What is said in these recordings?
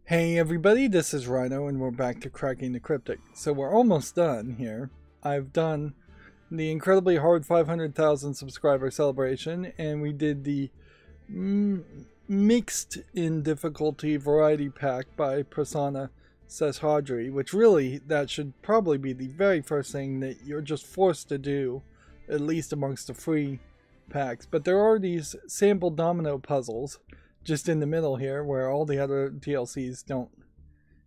Hey everybody, this is Rhino and we're back to cracking the cryptic. So we're almost done here. I've done the incredibly hard 500,000 subscriber celebration, and we did the mixed in difficulty variety pack by Prasanna Seshadri, which really, that should probably be the very first thing that you're just forced to do, at least amongst the free packs. But there are these sample domino puzzles just in the middle here where all the other DLCs don't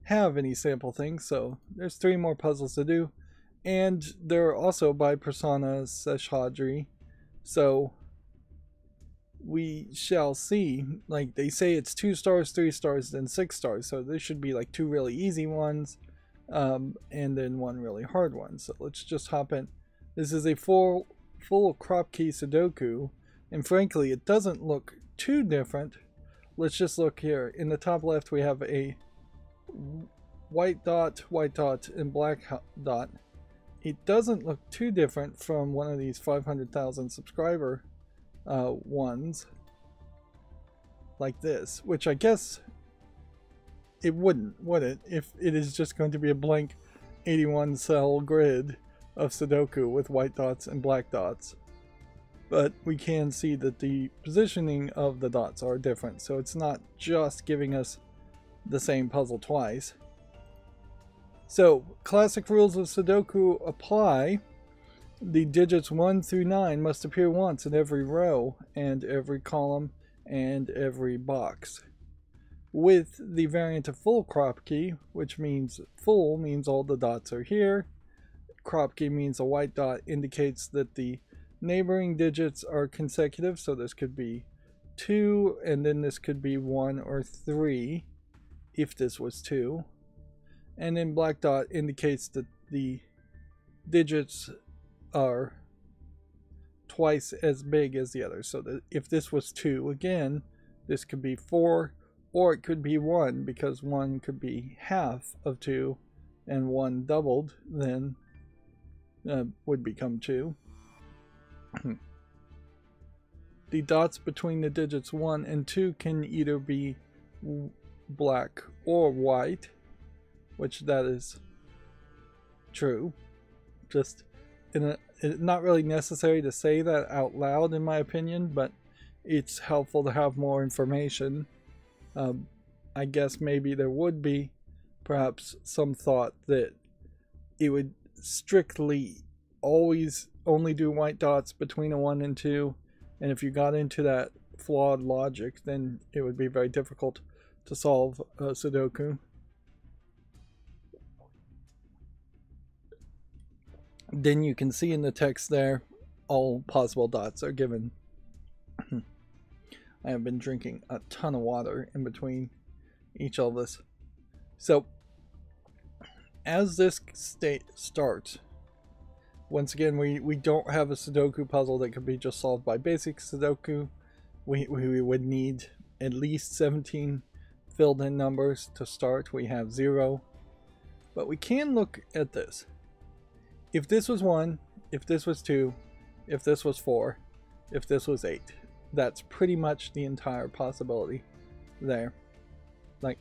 have any sample things, so there's 3 more puzzles to do, and they're also by Prasanna Seshadri, so we shall see. Like, they say it's 2 stars, 3 stars, then 6 stars, so there should be like 2 really easy ones and then 1 really hard one. So let's just hop in. This is a full crop key Sudoku, and frankly it doesn't look too different. Let's just look here. In the top left we have a white dot, and black dot. It doesn't look too different from one of these 500,000 subscriber ones like this, which I guess it wouldn't, would it, if it is just going to be a blank 81 cell grid of Sudoku with white dots and black dots. But we can see that the positioning of the dots are different, so it's not just giving us the same puzzle twice. So, classic rules of Sudoku apply. The digits 1 through 9 must appear once in every row and every column and every box. With the variant of full crop key, which means full means all the dots are here. Crop key means a white dot indicates that the neighboring digits are consecutive, so this could be 2, and then this could be 1 or 3 if this was 2. And then black dot indicates that the digits are twice as big as the others, so that if this was 2 again, this could be 4, or it could be 1, because 1 could be half of 2, and 1 doubled then would become 2. The dots between the digits 1 and 2 can either be black or white, which that is true. Just it's not really necessary to say that out loud in my opinion, but it's helpful to have more information. I guess maybe there would be perhaps some thought that it would strictly always only do white dots between a 1 and 2, and if you got into that flawed logic, then it would be very difficult to solve Sudoku. Then you can see in the text there, all possible dots are given. I have been drinking a ton of water in between each of this. So, as this state starts, once again, we don't have a Sudoku puzzle that could be just solved by basic Sudoku. We would need at least 17 filled in numbers to start. We have 0. But we can look at this. If this was 1, if this was 2, if this was 4, if this was 8. That's pretty much the entire possibility there. Like,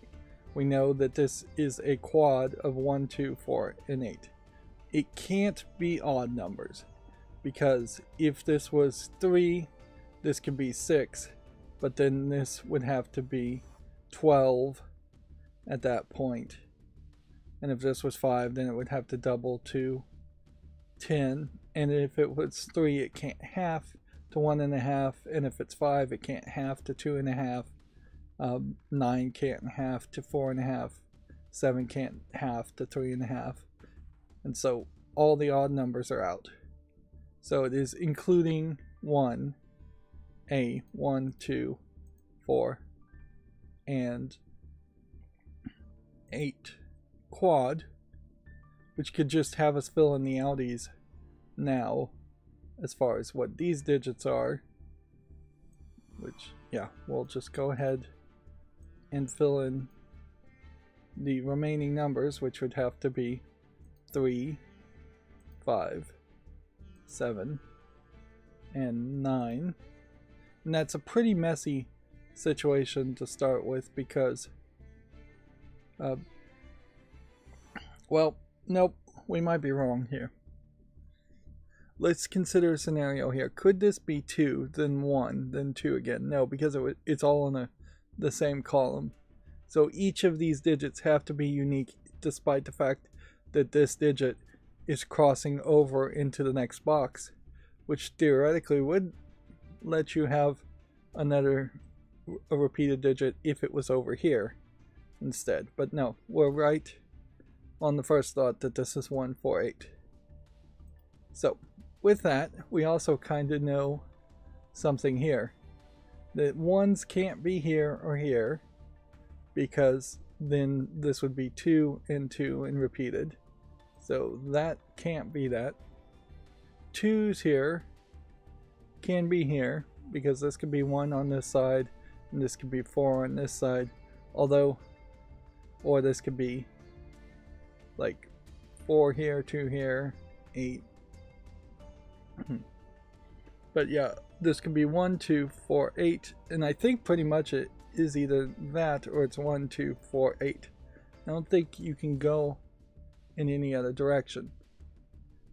we know that this is a quad of 1, 2, 4, and 8. It can't be odd numbers, because if this was 3, this could be 6, but then this would have to be 12 at that point. And if this was 5, then it would have to double to 10. And if it was 3, it can't half to 1.5. And if it's 5, it can't half to 2.5. 9 can't half to 4.5. 7 can't half to 3.5. And so all the odd numbers are out. So it is including 1, 2, 4, and 8 quad, which could just have us fill in the outies now as far as what these digits are, which, yeah, we'll just go ahead and fill in the remaining numbers, which would have to be 3, 5, 7, and 9. And that's a pretty messy situation to start with, because Uh, well, nope, we might be wrong here. Let's consider a scenario here. Could this be 2, then 1, then 2 again? No, because it's all in the same column. So each of these digits have to be unique, despite the fact that this digit is crossing over into the next box, which theoretically would let you have a repeated digit if it was over here instead. But no, we're right on the first thought that this is 148. So with that, we also kind of know something here. That ones can't be here or here, because then this would be 2 and 2 and repeated. So that can't be that. 2's here can be here, because this could be 1 on this side and this could be 4 on this side. Although, or this could be like 4 here, 2 here, 8. But yeah, this could be 1, 2, 4, 8, and I think pretty much it is either that or it's 1, 2, 4, 8. I don't think you can go in any other direction.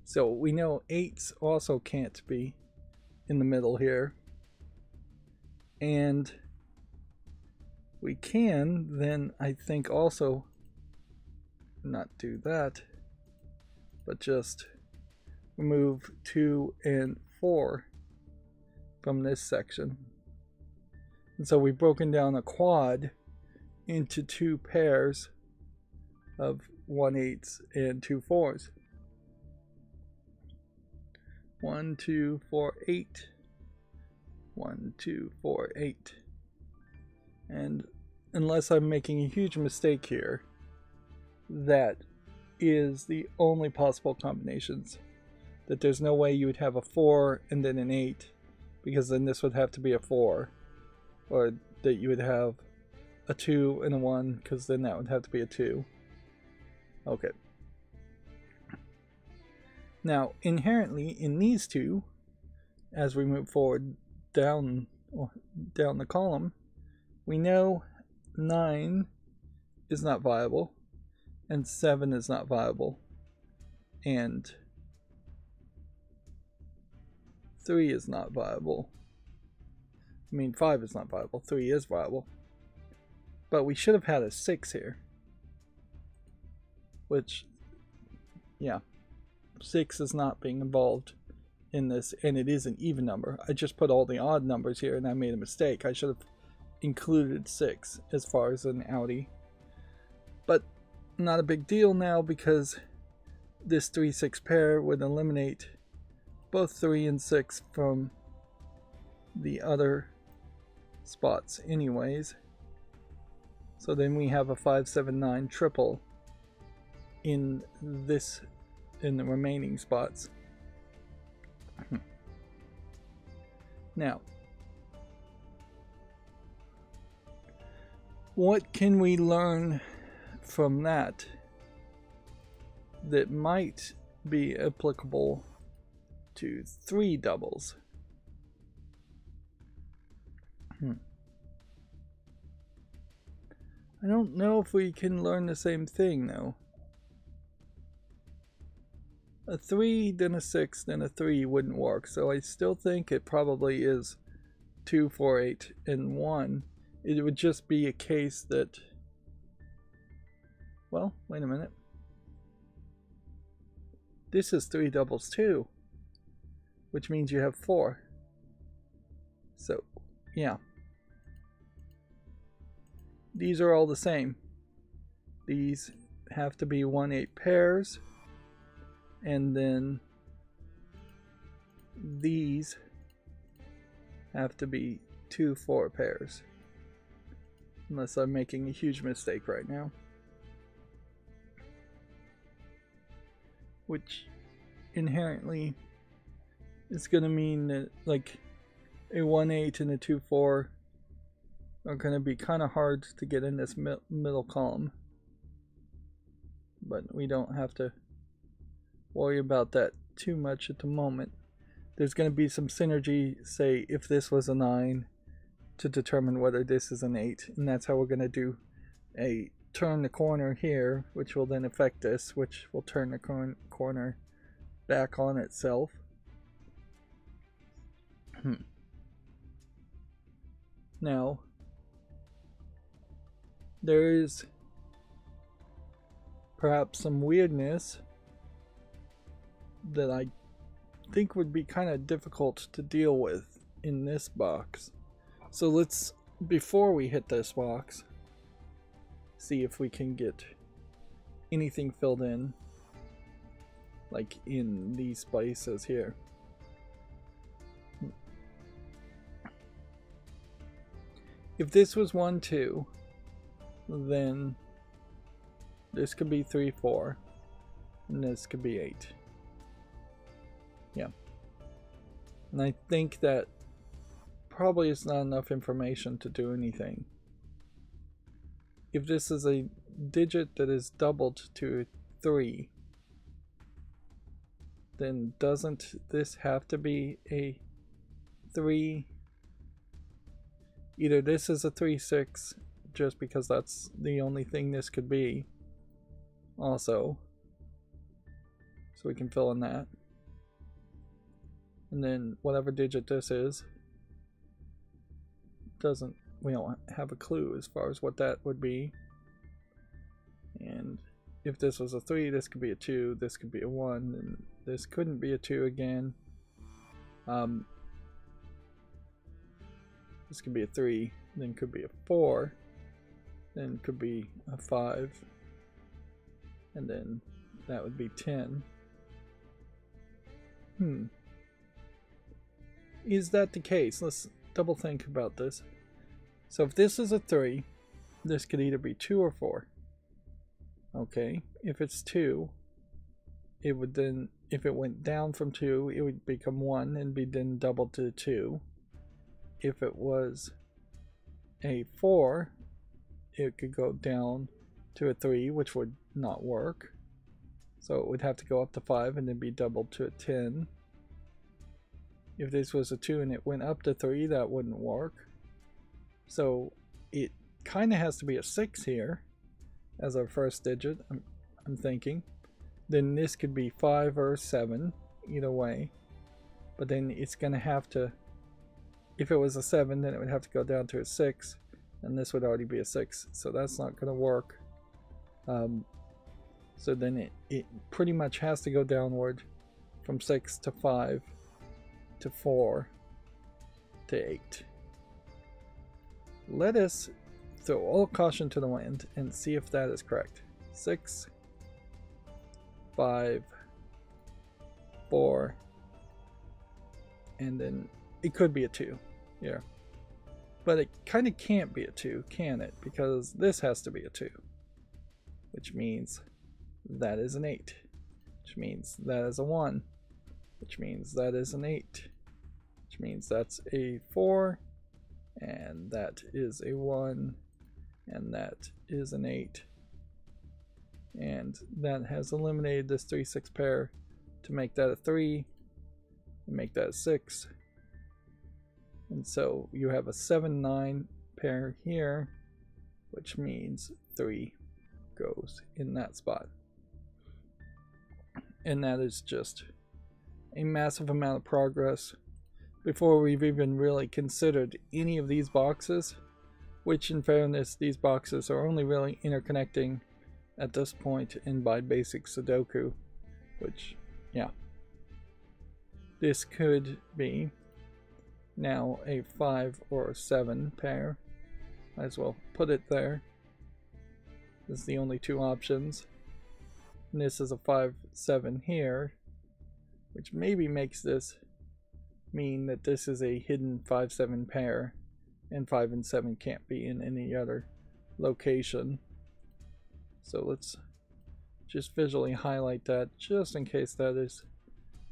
So we know 8s also can't be in the middle here. And we can then, I think, also not do that, but just remove 2 and 4 from this section. And so we've broken down a quad into 2 pairs of 1/8s and 2 4s. 1, 2, 4, 8. 1, 2, 4, 8. And unless I'm making a huge mistake here, that is the only possible combinations. That there's no way you would have a 4 and then an 8, because then this would have to be a 4. Or that you would have a 2 and a 1, because then that would have to be a 2. Okay. Now, inherently in these two, as we move forward down the column, we know 9 is not viable, and 7 is not viable, and 3 is not viable. I mean, 5 is not viable, 3 is viable. But we should have had a 6 here. Which, yeah, 6 is not being involved in this, and it is an even number. I just put all the odd numbers here and I made a mistake. I should have included 6 as far as an outie. But not a big deal now, because this 3-6 pair would eliminate both 3 and 6 from the other spots anyways. So then we have a 5, 7, 9 triple in the remaining spots. Now, what can we learn from that might be applicable to 3 doubles? I don't know if we can learn the same thing though. A 3, then a 6, then a 3 wouldn't work, so I still think it probably is 2, 4, 8, and 1. It would just be a case that, well, wait a minute. This is 3 doubles too, which means you have 4. So, yeah. These are all the same. These have to be 1/8 pairs, and then these have to be 2 4 pairs. Unless I'm making a huge mistake right now. Which inherently is going to mean that like a 1/8 and a 2 4 are going to be kind of hard to get in this middle column. But we don't have to worry about that too much at the moment. There's going to be some synergy, say if this was a 9, to determine whether this is an 8, and that's how we're going to do a turn the corner here, which will then affect this, which will turn the corner back on itself. Now, there is perhaps some weirdness that I think would be kind of difficult to deal with in this box. So let's, before we hit this box, see if we can get anything filled in, like in these places here. If this was 1, 2, then this could be 3, 4, and this could be 8. Yeah. And I think that probably is not enough information to do anything. If this is a digit that is doubled to 3, then doesn't this have to be a 3? Either this is a 3, 6, just because that's the only thing this could be, also. So we can fill in that. And then whatever digit this is, we don't have a clue as far as what that would be. And if this was a 3, this could be a 2, this could be a 1, and this couldn't be a 2 again. This could be a 3, then could be a 4, then could be a 5, and then that would be 10. Is that the case? Let's double think about this. So if this is a 3, this could either be 2 or 4. Okay, if it's 2, it would then, if it went down from 2, it would become 1 and be then doubled to 2. If it was a 4, it could go down to a 3, which would not work. So it would have to go up to 5 and then be doubled to a 10. If this was a 2 and it went up to 3, that wouldn't work. So it kind of has to be a 6 here as our first digit, I'm thinking. Then this could be 5 or 7, either way. But then it's going to have to, if it was a 7, then it would have to go down to a 6. And this would already be a 6, so that's not going to work. So then it pretty much has to go downward from 6 to 5 to 4 to 8. Let us throw all caution to the wind and see if that is correct. 6, 5, 4, and then it could be a 2. Yeah. But it kind of can't be a 2, can it? Because this has to be a 2. Which means that is an 8. Which means that is a 1. Which means that is an 8. Which means that's a 4. And that is a 1. And that is an 8. And that has eliminated this 3, 6 pair to make that a 3. And make that a 6. And so you have a 7, 9 pair here, which means 3 goes in that spot. And that is just a massive amount of progress before we've even really considered any of these boxes, which in fairness, these boxes are only really interconnecting at this point in by basic Sudoku, which, yeah. This could be now a 5 or a 7 pair. Might as well put it there. This is the only two options. And this is a 5, 7 here, which maybe makes this mean that this is a hidden 5, 7 pair, and 5 and 7 can't be in any other location. So let's just visually highlight that just in case that is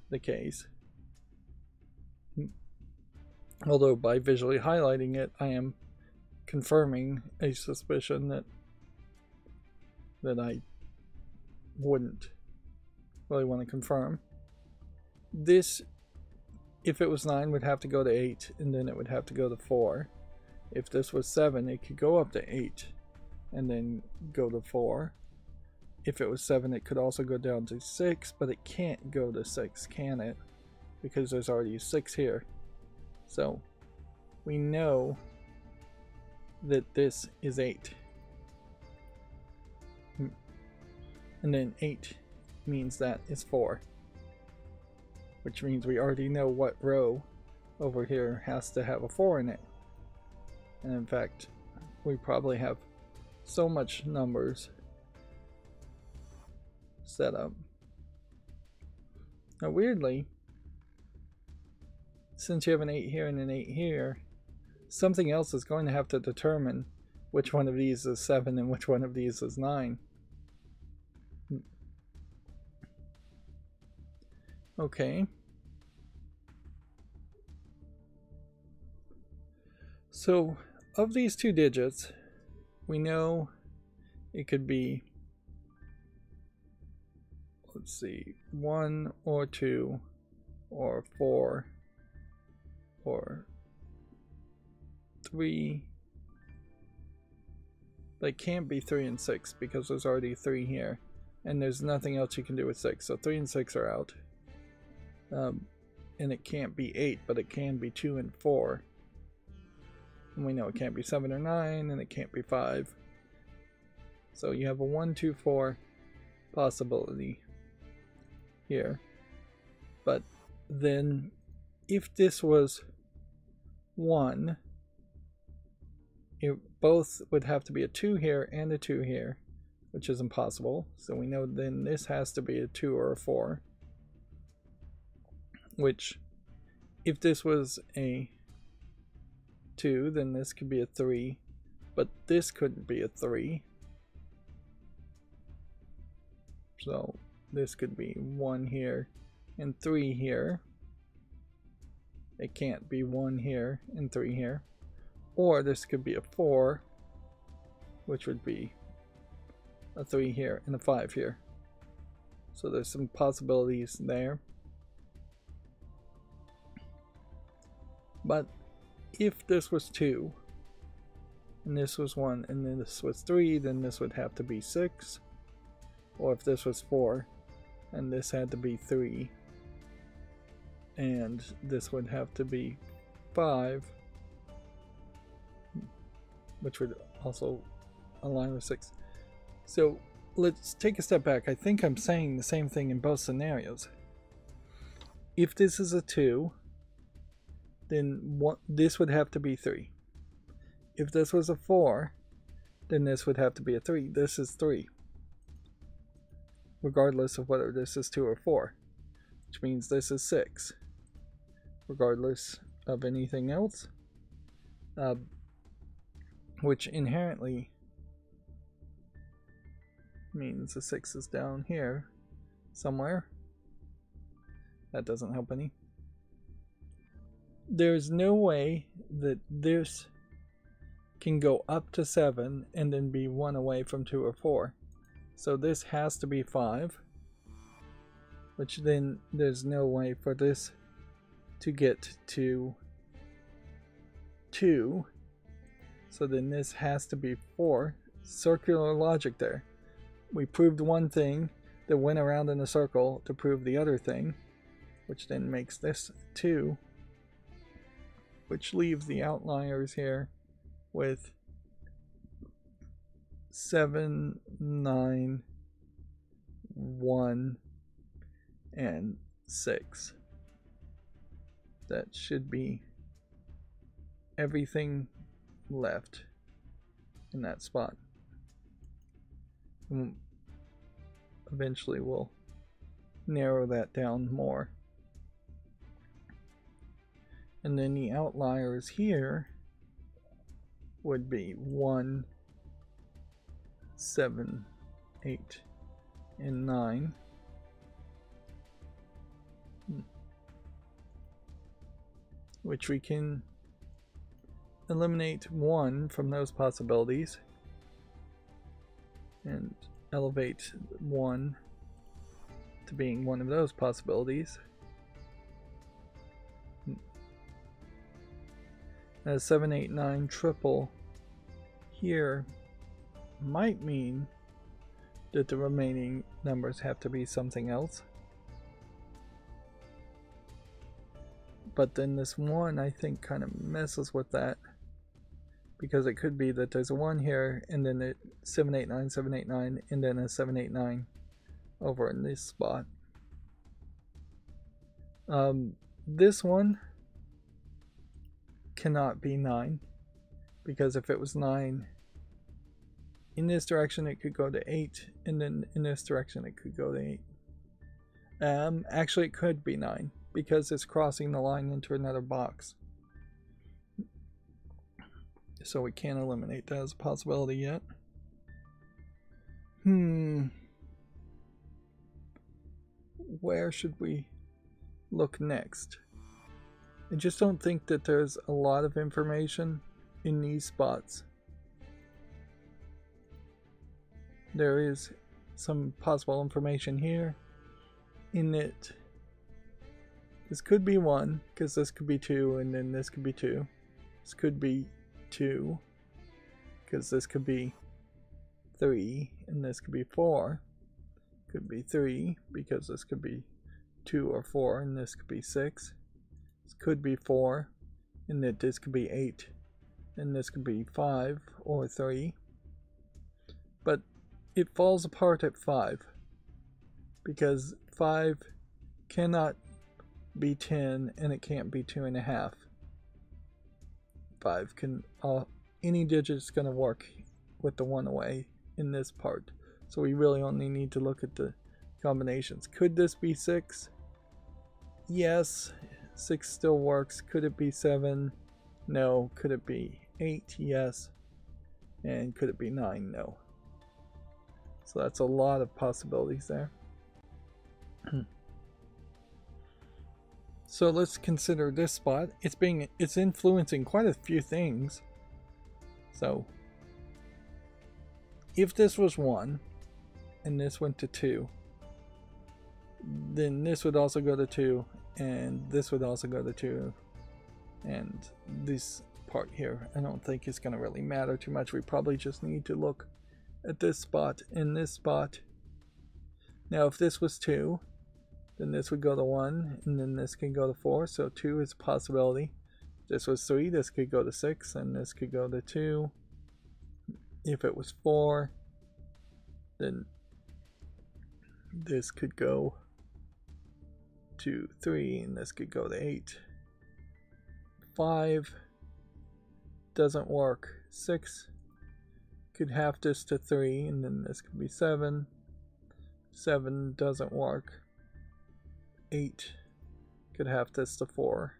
the case. Although by visually highlighting it, I am confirming a suspicion that I wouldn't really want to confirm. This, if it was 9, would have to go to 8, and then it would have to go to 4. If this was 7, it could go up to 8, and then go to 4. If it was 7, it could also go down to 6, but it can't go to 6, can it? Because there's already 6 here. So we know that this is 8. And then 8 means that is 4. Which means we already know what row over here has to have a 4 in it. And in fact, we probably have so much numbers set up. Now weirdly, since you have an 8 here and an 8 here, something else is going to have to determine which one of these is 7 and which one of these is 9. Okay. So, of these two digits, we know it could be, let's see, 1 or 2 or 4 or 3. They can't be 3 and 6 because there's already 3 here, and there's nothing else you can do with 6, so 3 and 6 are out. And it can't be 8, but it can be 2 and 4. And we know it can't be 7 or 9, and it can't be 5. So you have a 1, 2, 4 possibility here. But then if this was 1, it both would have to be a 2 here and a 2 here, which is impossible. So we know then this has to be a 2 or a 4. Which, if this was a 2, then this could be a 3, but this couldn't be a 3. So this could be 1 here and 3 here. It can't be 1 here and 3 here. Or this could be a 4, which would be a 3 here and a 5 here. So there's some possibilities there. But if this was 2, and this was 1, and then this was 3, then this would have to be 6. Or if this was 4, and this had to be 3, and this would have to be 5, which would also align with 6. So let's take a step back. I think I'm saying the same thing in both scenarios. If this is a 2, then this would have to be 3. If this was a 4, then this would have to be a 3. This is 3. Regardless of whether this is 2 or 4. Which means this is 6. Regardless of anything else. Which inherently means the 6 is down here somewhere. That doesn't help any. There's no way that this can go up to 7 and then be 1 away from 2 or 4. So this has to be 5, which then there's no way for this to get to 2. So then this has to be 4. Circular logic there. We proved one thing that went around in a circle to prove the other thing, which then makes this 2. Which leaves the outliers here with 7, 9, 1, and 6. That should be everything left in that spot. And eventually we'll narrow that down more. And then the outliers here would be 1, 7, 8, and 9. Which we can eliminate 1 from those possibilities and elevate 1 to being one of those possibilities. As 7, 8, 9 triple here might mean that the remaining numbers have to be something else. But then this 1, I think, kind of messes with that. Because it could be that there's a 1 here, and then it 789, 789, and then a 789 over in this spot. This one cannot be 9, because if it was 9 in this direction it could go to 8, and then in this direction it could go to 8. Actually it could be 9 because it's crossing the line into another box, so we can't eliminate that as a possibility yet. Where should we look next? I just don't think that there's a lot of information in these spots. There is some possible information here in that this could be 1, because this could be 2, and then this could be 2. This could be 2, because this could be 3, and this could be 4. Could be 3, because this could be 2 or 4, and this could be 6. This could be 4, and that this could be 8, and this could be 5 or 3. But it falls apart at 5, because 5 cannot be 10, and it can't be 2.5. 5 can, any digit's going to work with the 1 away in this part. So we really only need to look at the combinations. Could this be 6? Yes, 6 still works. Could it be 7? No. Could it be 8? Yes. And could it be 9? No. So that's a lot of possibilities there. So let's consider this spot. It's influencing quite a few things. So if this was 1 and this went to 2, then this would also go to 2, and this would also go to 2, and this part here I don't think is going to really matter too much. We probably just need to look at this spot and this spot. Now if this was 2, then this would go to 1, and then this can go to 4, so 2 is a possibility. If this was 3, this could go to 6, and this could go to 2. If it was 4, then this could go to 3, and this could go to 8. 5 doesn't work. 6 could half this to 3, and then this could be 7. 7 doesn't work. 8 could half this to 4,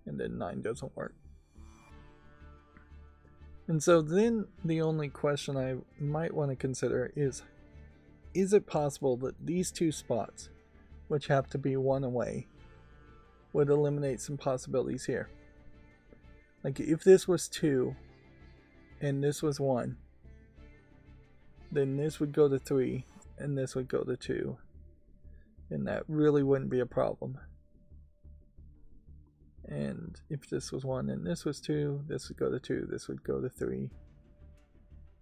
and then 9 doesn't work. And so then the only question I might want to consider is it possible that these two spots, which have to be 1 away, would eliminate some possibilities here? Like if this was 2 and this was 1, then this would go to 3 and this would go to 2, and that really wouldn't be a problem. And if this was 1 and this was 2, this would go to 2, this would go to 3.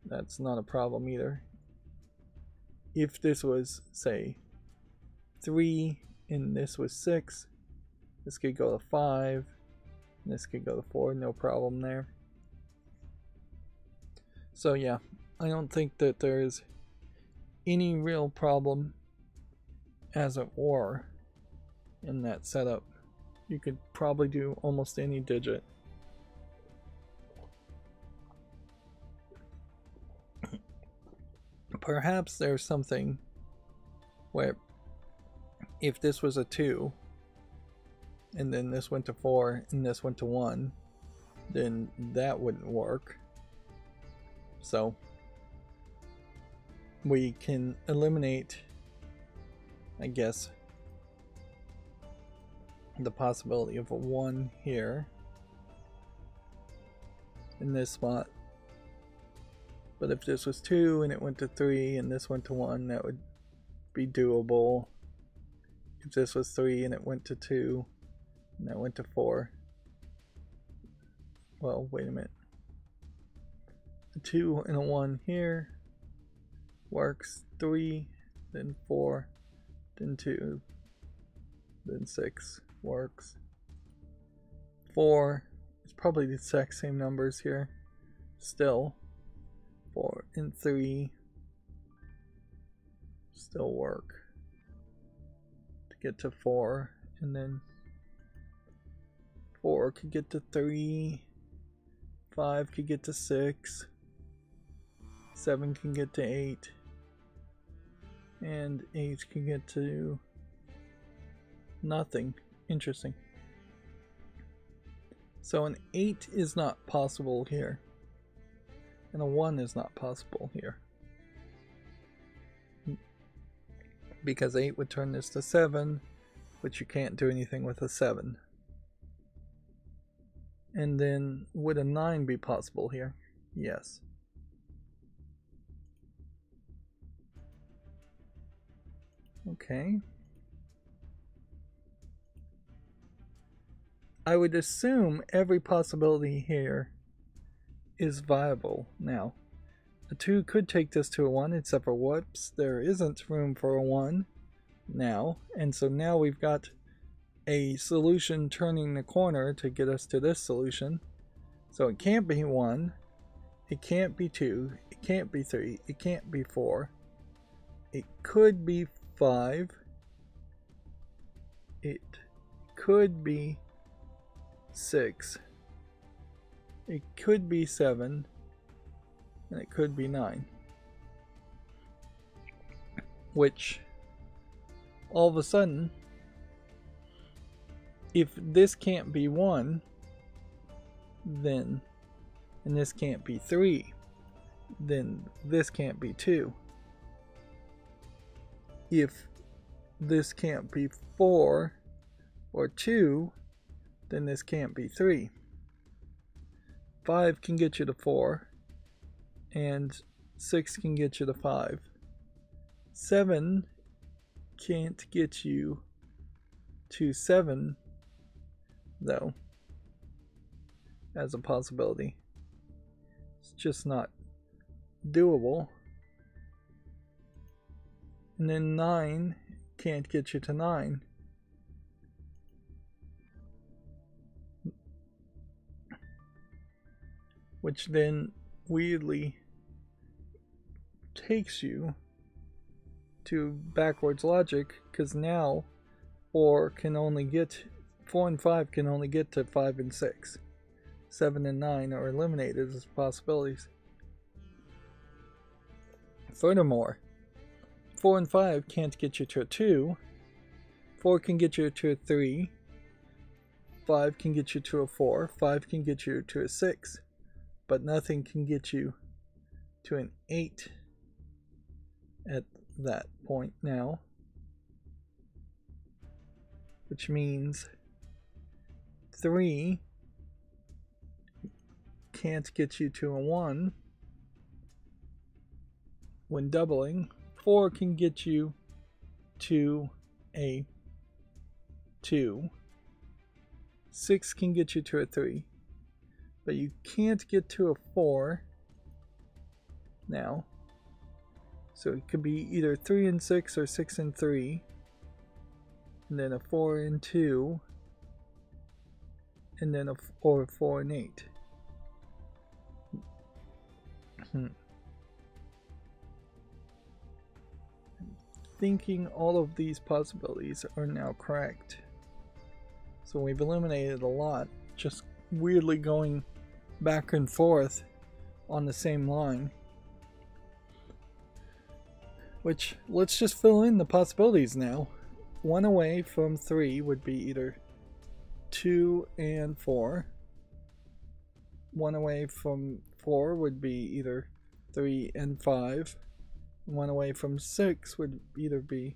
That's not a problem either. If this was, say, 3 and this was 6, this could go to 5, and this could go to 4, no problem there. So yeah, I don't think that there's any real problem, as it were, in that setup. You could probably do almost any digit. Perhaps there's something where if this was a 2 and then this went to 4 and this went to 1, then that wouldn't work. So we can eliminate, I guess, the possibility of a 1 here in this spot. But if this was 2 and it went to 3 and this went to 1, that would be doable. If this was 3 and it went to 2 and that went to 4, well, wait a minute. A 2 and a 1 here. Works. 3, then 4, then 2, then 6. Works. 4. It's probably the exact same numbers here. Still. 4 and 3. Still work. To get to 4. And then 4 could get to 3. 5 could get to 6. 7 can get to 8. And 8 can get to nothing. Interesting. So an 8 is not possible here. And a 1 is not possible here. Because 8 would turn this to 7, which you can't do anything with a 7. And then would a 9 be possible here? Yes. Okay. I would assume every possibility here is viable now. A 2 could take this to a 1, except for whoops, there isn't room for a 1 now. And so now we've got a solution turning the corner to get us to this solution. So it can't be 1, it can't be 2, it can't be 3, it can't be 4. It could be 5. It could be 6. It could be 7. And it could be 9. Which, all of a sudden, if this can't be 1, then, and this can't be 3, then this can't be 2. If this can't be 4 or 2, then this can't be 3. 5 can get you to 4, and 6 can get you to 5. 7 can't get you to 7, though, as a possibility. It's just not doable. And then 9 can't get you to 9. Which then weirdly takes you to backwards logic, because now 4 and 5 can only get to 5 and 6. 7 and 9 are eliminated as possibilities. Furthermore, 4 and 5 can't get you to a 2. 4 can get you to a 3. 5 can get you to a 4. 5 can get you to a 6. But nothing can get you to an 8 at that point now. Which means 3 can't get you to a 1 when doubling. 4 can get you to a 2. 6 can get you to a 3. But you can't get to a 4 now. So it could be either 3 and 6 or 6 and 3. And then a 4 and 2. And then or 4 and 8. Thinking all of these possibilities are now correct. So we've eliminated a lot, just weirdly going back and forth on the same line. Which, let's just fill in the possibilities now. 1 away from 3 would be either 2 and 4. 1 away from 4 would be either 3 and 5. 1 away from 6 would either be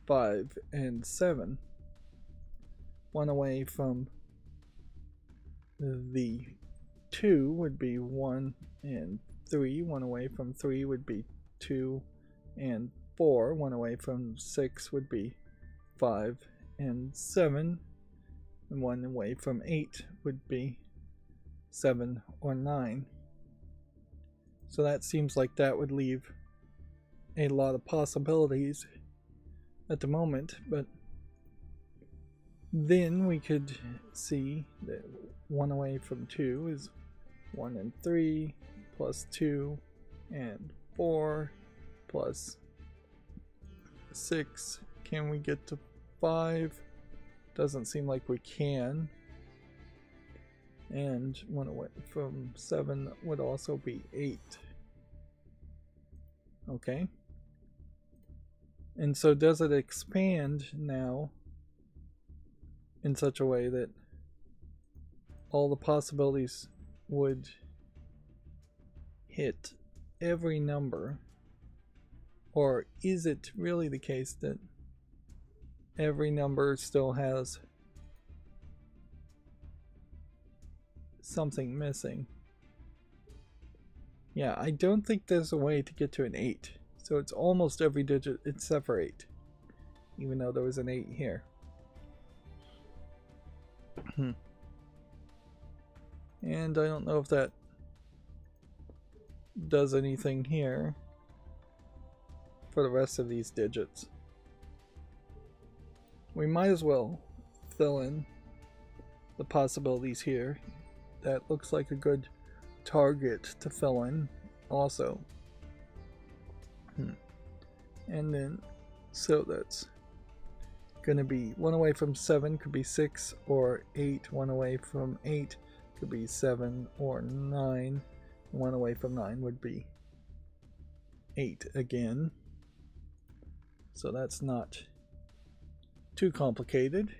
5 and 7. 1 away from the 2 would be 1 and 3. 1 away from 3 would be 2 and 4. 1 away from 6 would be 5 and 7. And 1 away from 8 would be 7 or 9. So that seems like that would leave a lot of possibilities at the moment, but then we could see that 1 away from 2 is 1 and 3 plus 2 and 4 plus 6. Can we get to 5? Doesn't seem like we can. And 1 away from 7 would also be 8. Okay. And so does it expand now in such a way that all the possibilities would hit every number? Or is it really the case that every number still has something missing? Yeah, I don't think there's a way to get to an 8. So it's almost every digit except for 8. Even though there was an 8 here. And I don't know if that does anything here for the rest of these digits. We might as well fill in the possibilities here. That looks like a good target to fill in also. And then, so that's gonna be 1 away from 7 could be 6 or 8. 1 away from 8 could be 7 or 9. 1 away from 9 would be 8 again. So that's not too complicated.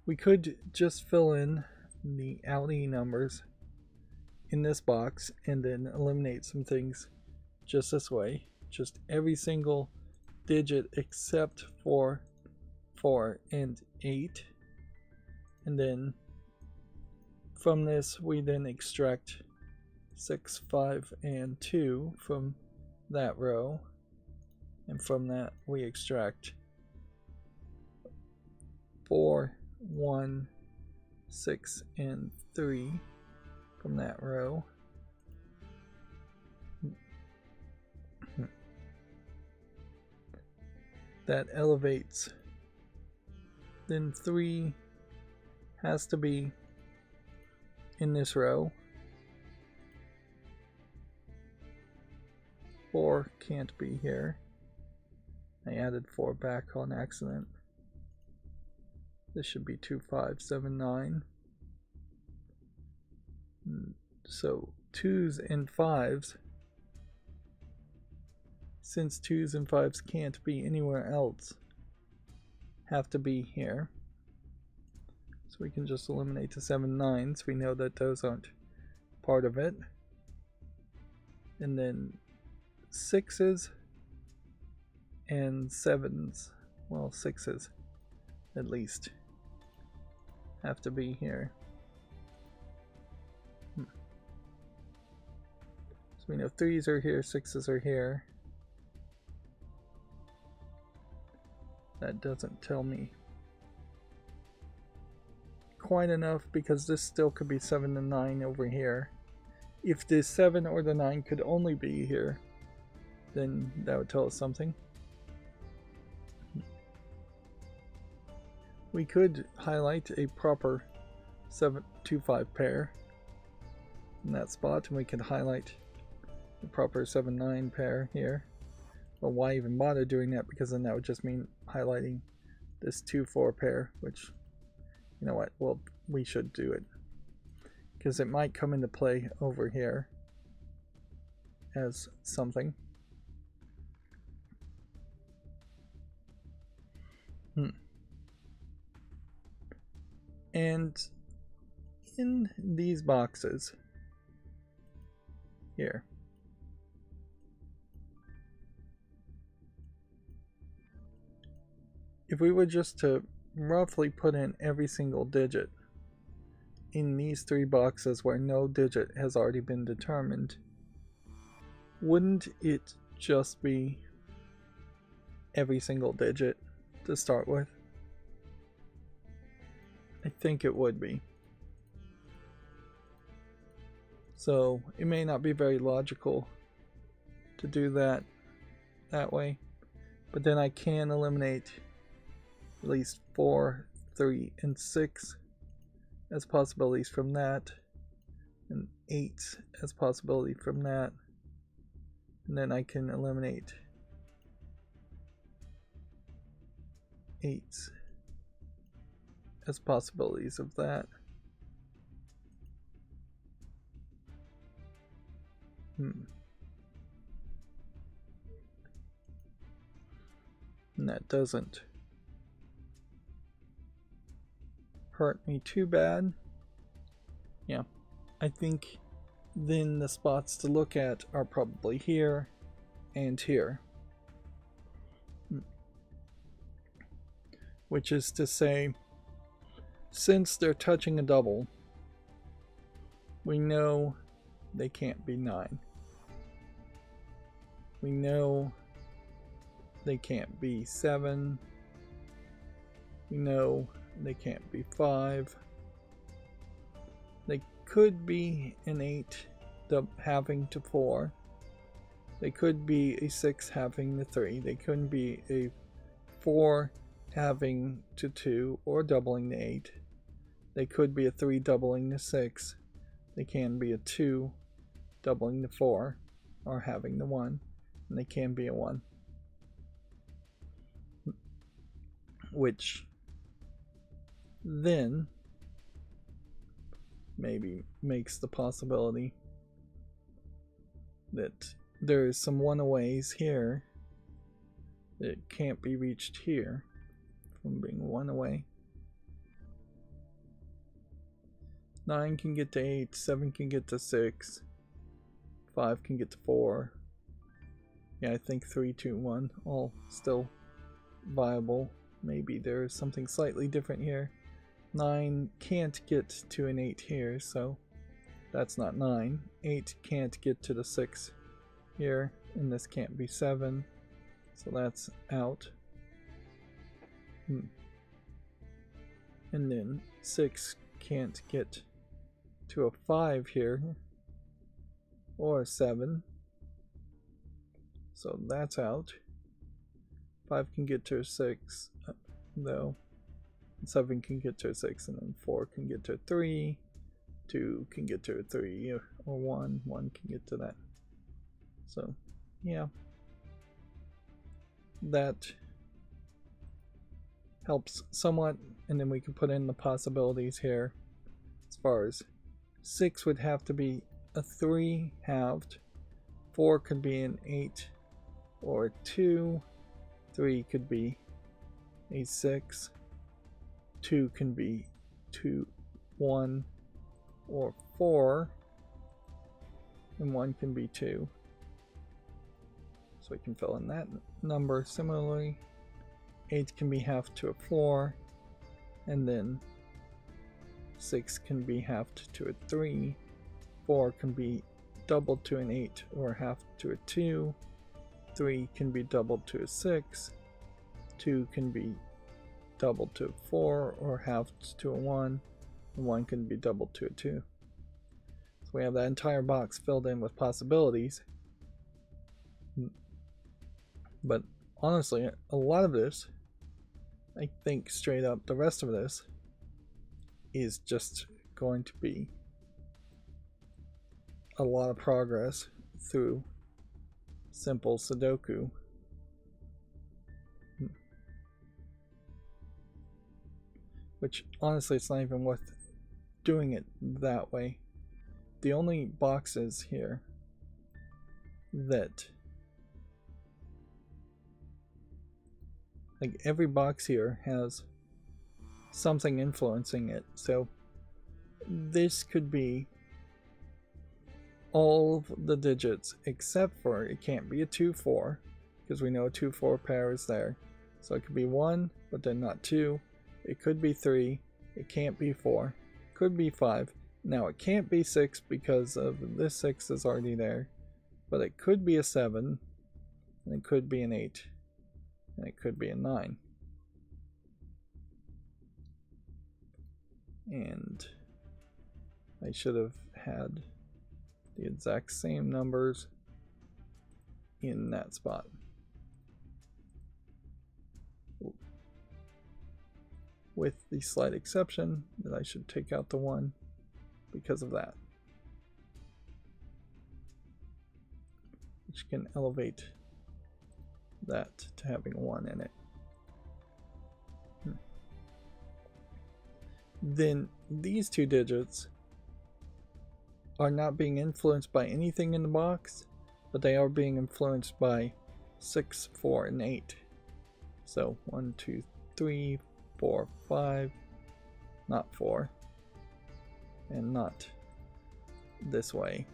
We could just fill in the outie numbers in this box and then eliminate some things just this way. Just every single digit except for 4 and 8. And then from this we then extract 6, 5, and 2 from that row. And from that we extract 4, 1, 6, and 3 from that row. That elevates. Then 3 has to be in this row. 4 can't be here. I added 4 back on accident. This should be 2, 5, 7, 9. So 2s and 5s. Since 2s and 5s can't be anywhere else, have to be here. So we can just eliminate the 7, 9s. We know that those aren't part of it. And then 6s and 7s, well, 6s at least, have to be here. So we know 3s are here, 6s are here. That doesn't tell me quite enough because this still could be 7 and 9 over here. If the 7 or the 9 could only be here, then that would tell us something. We could highlight a proper 7, 2, 5 pair in that spot, and we could highlight the proper 7, 9 pair here. Well, why even bother doing that? Because then that would just mean highlighting this 2, 4 pair, which, you know what, well, we should do it. Because it might come into play over here as something. And in these boxes here, if we were just to roughly put in every single digit in these 3 boxes where no digit has already been determined, wouldn't it just be every single digit to start with? I think it would be. So it may not be very logical to do that way. But then I can eliminate at least 4, 3, and 6 as possibilities from that, and 8 as possibility from that, and then I can eliminate 8 as possibilities of that. And that doesn't hurt me too bad. Yeah, I think then the spots to look at are probably here and here. Which is to say, since they're touching a double, we know they can't be 9. We know they can't be 7. We know they can't be 5. They could be an 8 having to 4. They could be a 6 having the 3. They couldn't be a 4 having to 2 or doubling the 8. They could be a 3 doubling the 6. They can be a 2 doubling the 4 or having the 1. And they can be a 1. Which then maybe makes the possibility that there is some one-aways here that can't be reached here from being one away. 9 can get to 8, 7 can get to 6, 5 can get to 4. Yeah, I think 3, 2, 1 all still viable. Maybe there's something slightly different here. 9 can't get to an 8 here, so that's not 9. 8 can't get to the 6 here, and this can't be 7, so that's out. And then 6 can't get to a 5 here, or a 7, so that's out. 5 can get to a 6, though. 7 can get to a 6, and then 4 can get to a 3. 2 can get to a 3, or 1. 1 can get to that. So, yeah. That helps somewhat, and then we can put in the possibilities here. As far as 6 would have to be a 3 halved. 4 could be an 8 or a 2. 3 could be a 6. 2 can be 2, 1, or 4. And 1 can be 2. So we can fill in that number similarly. 8 can be halved to a 4. And then 6 can be halved to a 3. 4 can be doubled to an 8 or halved to a 2. 3 can be doubled to a 6. 2 can be doubled to a 4 or halved to a 1. And 1 can be doubled to a 2. So we have that entire box filled in with possibilities. But honestly, a lot of this, I think straight up, the rest of this is just going to be a lot of progress through simple Sudoku. Which honestly, it's not even worth doing it that way. The only boxes here that, like, every box here has something influencing it. So this could be all of the digits except for it can't be a 2-4 because we know a 2-4 pair is there. So it could be 1 but then not 2. It could be 3. It can't be 4. Could be 5. Now it can't be 6 because of this 6 is already there. But it could be a 7. And it could be an 8. And it could be a 9. And I should have had the exact same numbers in that spot. With the slight exception that I should take out the 1 because of that, which can elevate that to having a 1 in it. Then these 2 digits are not being influenced by anything in the box, but they are being influenced by 6, 4, and 8. So 1, 2, 3, 4, 5, not 4, and not this way.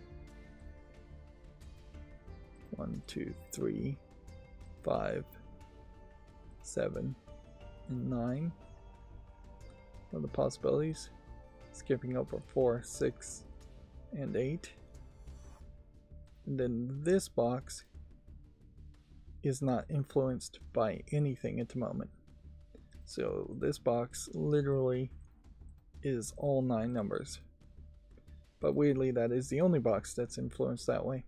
1, 2, 3, 5, 7, and 9 are the possibilities. Skipping over 4, 6, and 8. And then this box is not influenced by anything at the moment. So this box literally is all 9 numbers. But weirdly, that is the only box that's influenced that way.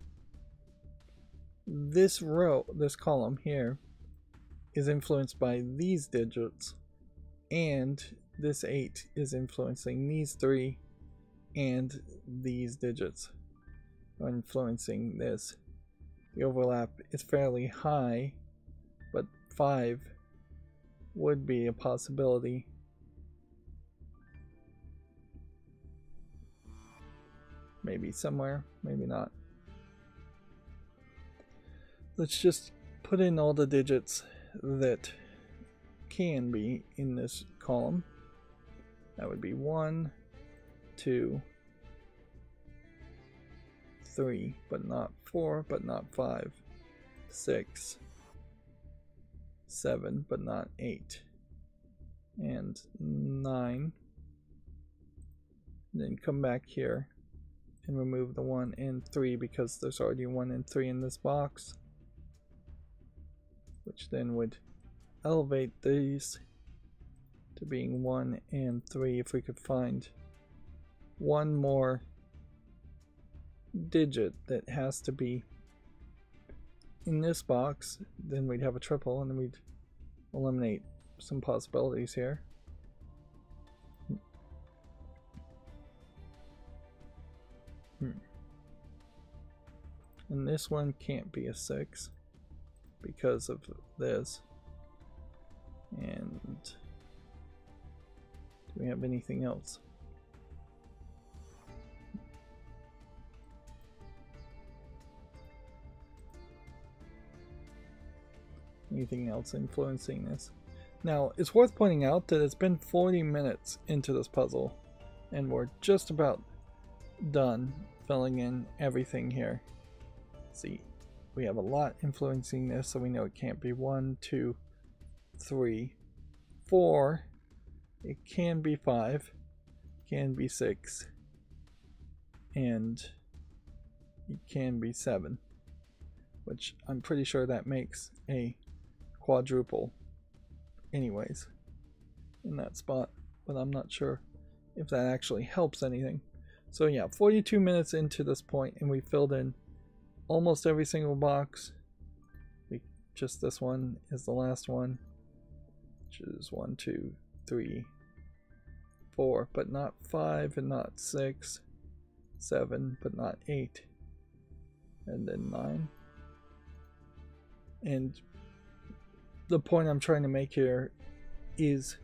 This row, this column here, is influenced by these digits, and this 8 is influencing these 3, and these digits are influencing this. The overlap is fairly high, but 5 would be a possibility. Maybe somewhere, maybe not. Let's just put in all the digits that can be in this column. That would be 1, 2, 3, but not 4, but not 5, 6, 7, but not 8, and 9. And then come back here and remove the 1 and 3 because there's already 1 and 3 in this box, which then would elevate these to being 1 and 3. If we could find one more digit that has to be in this box, then we'd have a triple, and then we'd eliminate some possibilities here. And this one can't be a 6 because of this. And do we have anything else? Anything else influencing this? Now, it's worth pointing out that it's been 40 minutes into this puzzle, and we're just about done filling in everything here. See, we have a lot influencing this, so we know it can't be 1, 2, 3, 4. It can be 5, can be 6, and it can be 7, which I'm pretty sure that makes a quadruple anyways in that spot, but I'm not sure if that actually helps anything. So yeah, 42 minutes into this point, and we filled in almost every single box. Just this one is the last one, which is 1, 2, 3, 4, but not 5, and not 6, 7, but not 8, and then 9. And the point I'm trying to make here is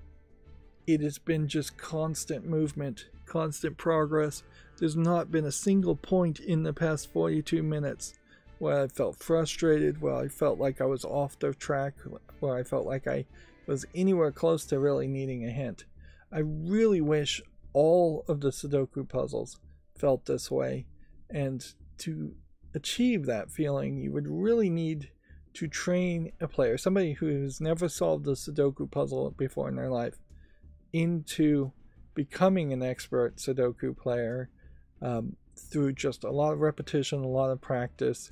it has been just constant movement, constant progress. There's not been a single point in the past 42 minutes where I felt frustrated, where I felt like I was off the track, where I felt like I was anywhere close to really needing a hint. I really wish all of the Sudoku puzzles felt this way, and to achieve that feeling, you would really need to train a player, somebody who's never solved a Sudoku puzzle before in their life, into becoming an expert Sudoku player through just a lot of repetition, a lot of practice,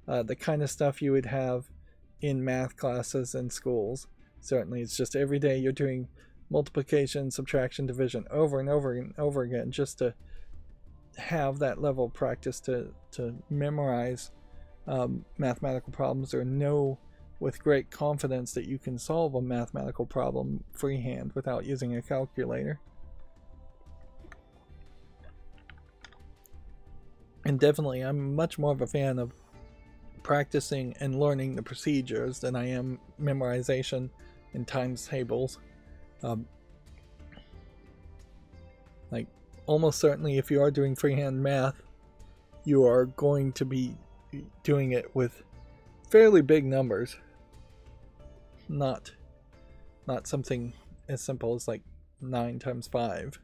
the kind of stuff you would have in math classes in schools. Certainly, it's just every day you're doing multiplication, subtraction, division over and over and over again, just to have that level of practice to memorize mathematical problems or know with great confidence that you can solve a mathematical problem freehand without using a calculator. And definitely, I'm much more of a fan of practicing and learning the procedures than I am memorization and times tables. Like, almost certainly, if you are doing freehand math, you are going to be doing it with fairly big numbers. Not something as simple as like 9 times 5.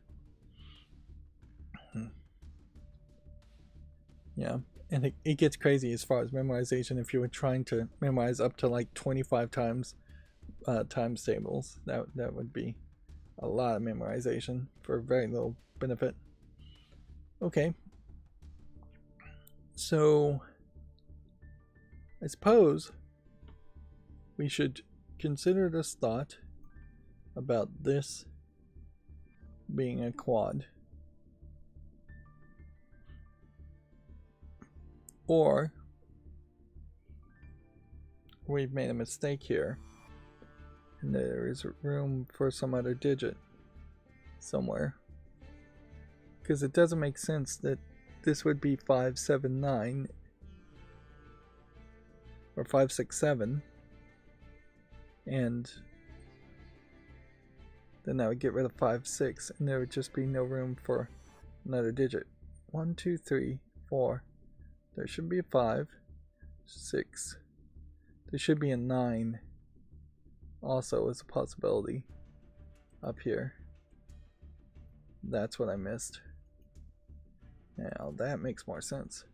Yeah, and it gets crazy as far as memorization. If you were trying to memorize up to like 25 times times tables, that would be a lot of memorization for very little benefit. Okay, so I suppose we should consider this thought about this being a quad. Or we've made a mistake here and there is room for some other digit somewhere. Because it doesn't make sense that this would be 579 or 567 and then that would get rid of 5-6 and there would just be no room for another digit. 1, 2, 3, 4. There should be a 5, 6. There should be a 9 also as a possibility up here. That's what I missed. Now that makes more sense.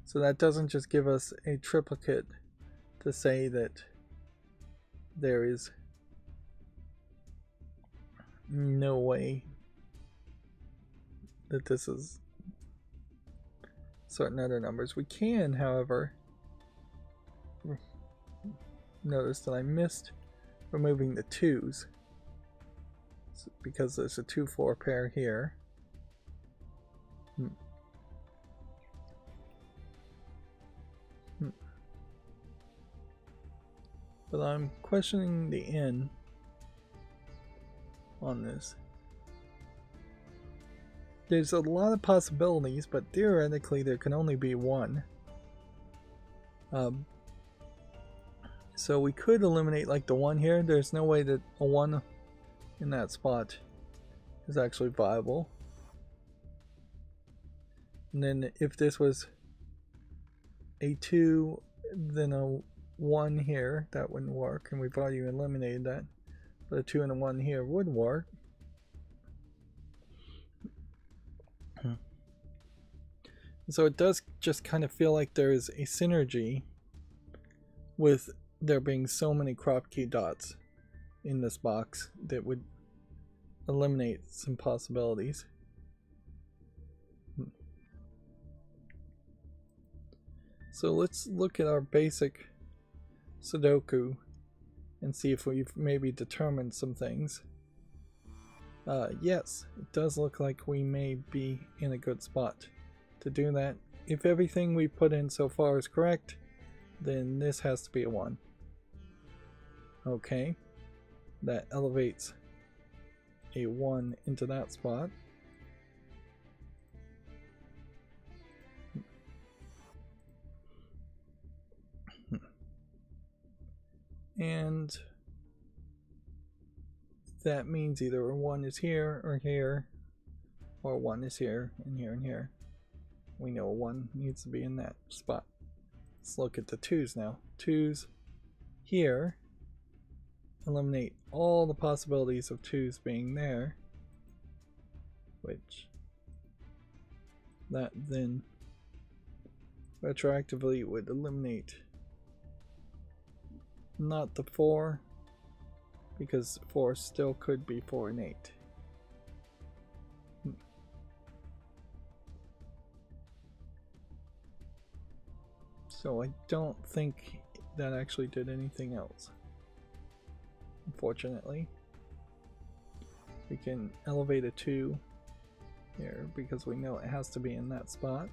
So that doesn't just give us a triplicate to say that there is no way that this is certain other numbers. We can, however, notice that I missed removing the 2's because there's a 2-4 pair here. But I'm questioning the n on this. There's a lot of possibilities, but theoretically there can only be one. So we could eliminate like the 1 here. There's no way that a 1 in that spot is actually viable. And then if this was a 2, then a 1 here, that wouldn't work, and we've already eliminated that. But a 2 and a 1 here would work. So it does just kind of feel like there's a synergy with there being so many crop key dots in this box that would eliminate some possibilities. So let's look at our basic Sudoku and see if we've maybe determined some things. Yes, it does look like we may be in a good spot to do that. If everything we put in so far is correct, then this has to be a 1. Okay, that elevates a 1 into that spot. And that means either a 1 is here, or 1 is here, and here, and here. We know a 1 needs to be in that spot. Let's look at the 2's now. 2's here. Eliminate all the possibilities of 2's being there. Which that then retroactively would eliminate not the 4, because 4 still could be 4 and 8. So I don't think that actually did anything else. Unfortunately. We can elevate a 2 here because we know it has to be in that spot.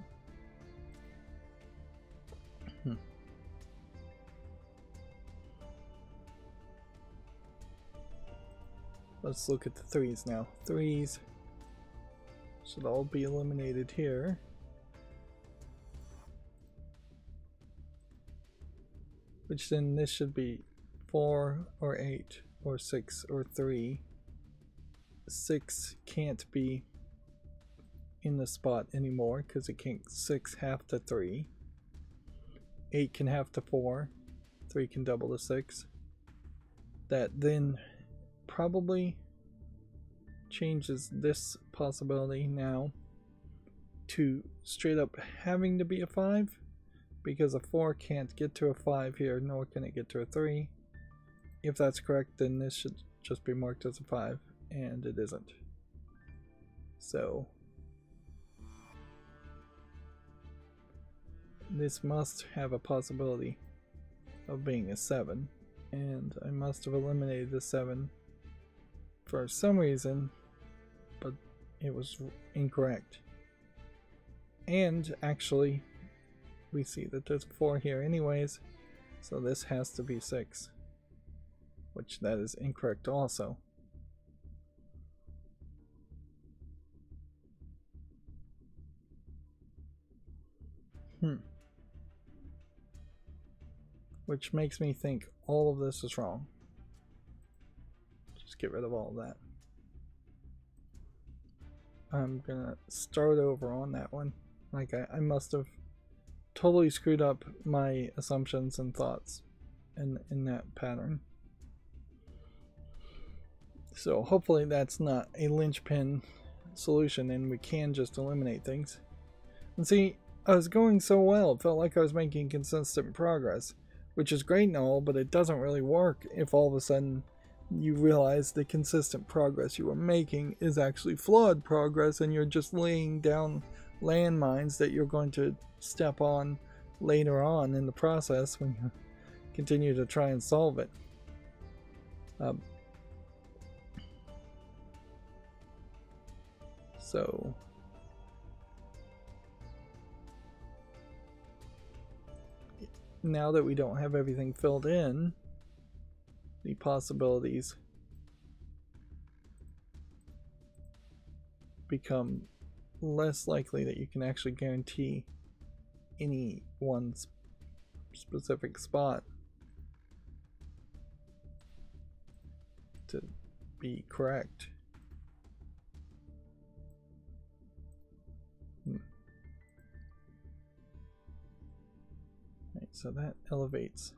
Let's look at the 3s now. 3s should all be eliminated here. Which then this should be 4 or 8 or 6 or 3. 6 can't be in the spot anymore because it can't 6 half to 3. 8 can half to 4. 3 can double to 6. That then probably changes this possibility now to straight up having to be a 5, because a 4 can't get to a 5 here, nor can it get to a 3. If that's correct, then this should just be marked as a 5, and it isn't. So this must have a possibility of being a 7, and I must have eliminated the 7 for some reason, but it was incorrect. And actually, we see that there's a 4 here anyways, so this has to be 6, which that is incorrect also. Which makes me think all of this is wrong. Just get rid of all of that. I'm gonna start over on that one. Like I must have totally screwed up my assumptions and thoughts in that pattern. So hopefully that's not a linchpin solution and we can just eliminate things. And see, I was going so well, it felt like I was making consistent progress, which is great and all, but it doesn't really work if all of a sudden you realize the consistent progress you were making is actually flawed progress and you're just laying down landmines that you're going to step on later on in the process when you continue to try and solve it. So now that we don't have everything filled in, the possibilities become less likely that you can actually guarantee any one specific spot to be correct. Right, so that elevates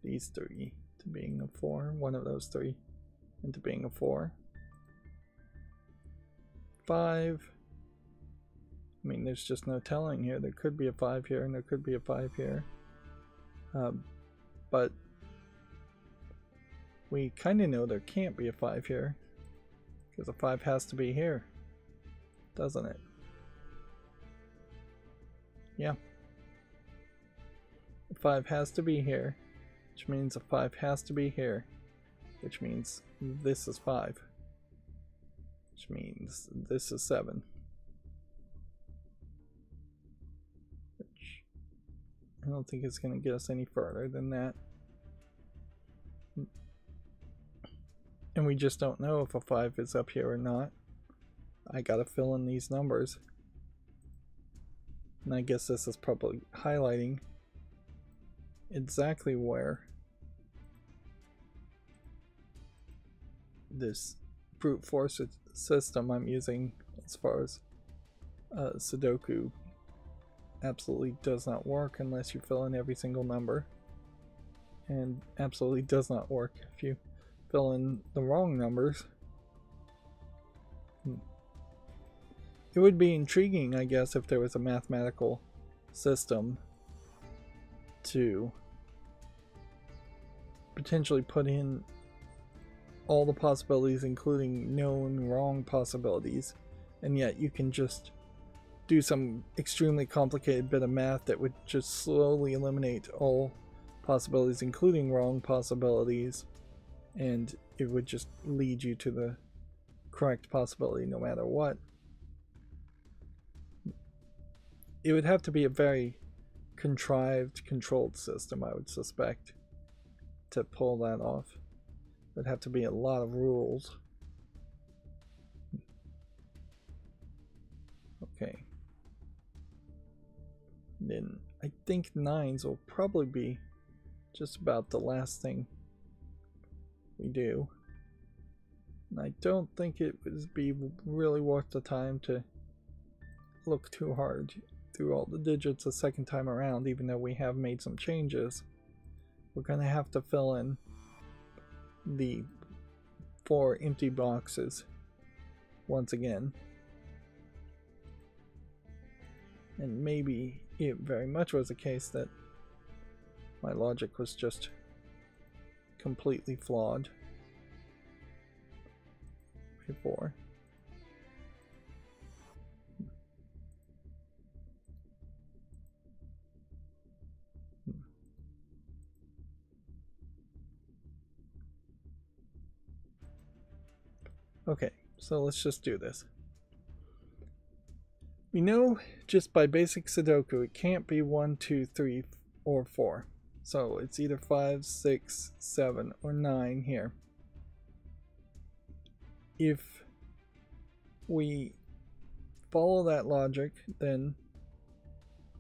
these 3 to being a 4, one of those 3 into being a 4. 5. I mean, there's just no telling here. There could be a 5 here and there could be a 5 here. But we kind of know there can't be a 5 here because a 5 has to be here, doesn't it? Yeah. A 5 has to be here, which means a 5 has to be here, which means this is 5, which means this is 7. Which I don't think it's going to get us any further than that. And we just don't know if a 5 is up here or not. I gotta fill in these numbers. And I guess this is probably highlighting exactly where this brute force system I'm using as far as Sudoku absolutely does not work unless you fill in every single number, and absolutely does not work if you fill in the wrong numbers. It would be intriguing, I guess, if there was a mathematical system to potentially put in all the possibilities, including known wrong possibilities, and yet you can just do some extremely complicated bit of math that would just slowly eliminate all possibilities, including wrong possibilities, and it would just lead you to the correct possibility no matter what. it would have to be a very contrived, controlled system, I would suspect, to pull that off. It would have to be a lot of rules. Okay. Then I think 9s will probably be just about the last thing we do. And I don't think it would be really worth the time to look too hard through all the digits a second time around, even though we have made some changes. We're going to have to fill in the 4 empty boxes once again. And maybe it very much was a case that my logic was just completely flawed before. Okay, so let's just do this. We know just by basic Sudoku it can't be 1, 2, 3, or 4. So it's either 5, 6, 7, or 9 here. If we follow that logic, then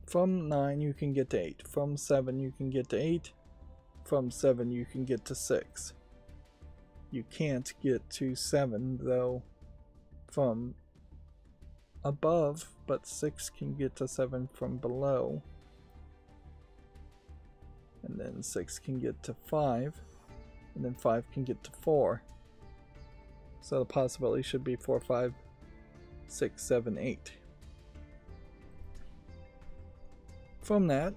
from 9 you can get to 8. From 7 you can get to 8. From 7 you can get to 6. You can't get to 7 though from above, but 6 can get to 7 from below. And then 6 can get to 5. And then 5 can get to 4. So the possibility should be 4, 5, 6, 7, 8. From that,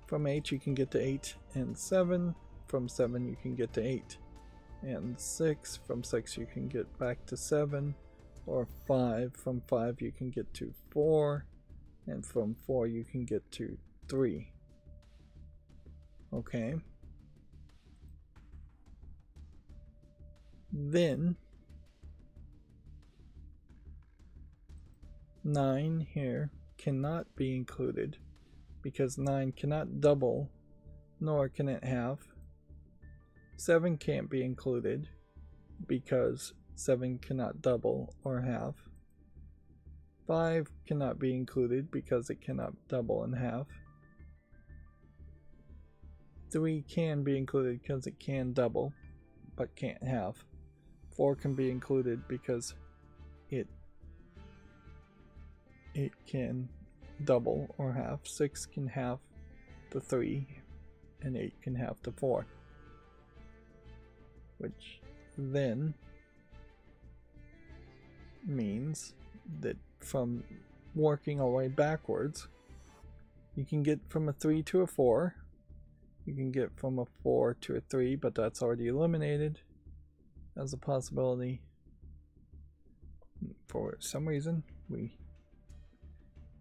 from 8 you can get to 8 and 7. From 7 you can get to 8 and 6. From 6 you can get back to 7. Or 5. From 5 you can get to 4. And from 4 you can get to 3. Okay. Then 9 here cannot be included because 9 cannot double, nor can it half. 7 can't be included because 7 cannot double or half. 5 cannot be included because it cannot double and half. 3 can be included because it can double but can't half. 4 can be included because it can double or half. 6 can half to 3 and 8 can half to 4, which then means that from working our way backwards, you can get from a 3 to a 4. You can get from a 4 to a 3, but that's already eliminated as a possibility. For some reason, we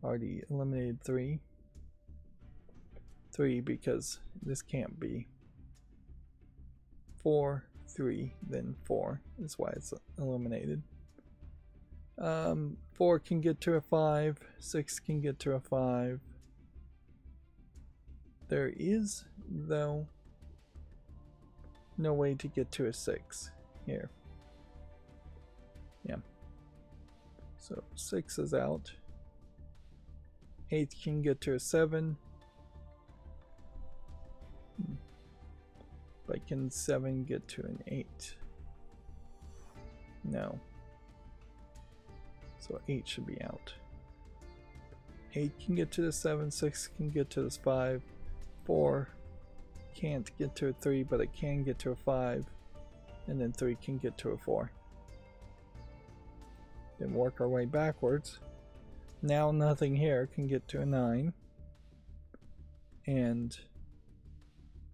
already eliminated 3. 3 because this can't be 4, 3, then 4 is why it's eliminated. 4 can get to a 5, 6 can get to a 5. There is, though, no way to get to a 6 here. Yeah. So 6 is out. 8 can get to a 7. But can 7 get to an 8? No. So 8 should be out. 8 can get to the 7, 6 can get to this 5. 4 can't get to a 3, but it can get to a 5, and then 3 can get to a 4. Then work our way backwards. Now nothing here can get to a 9, and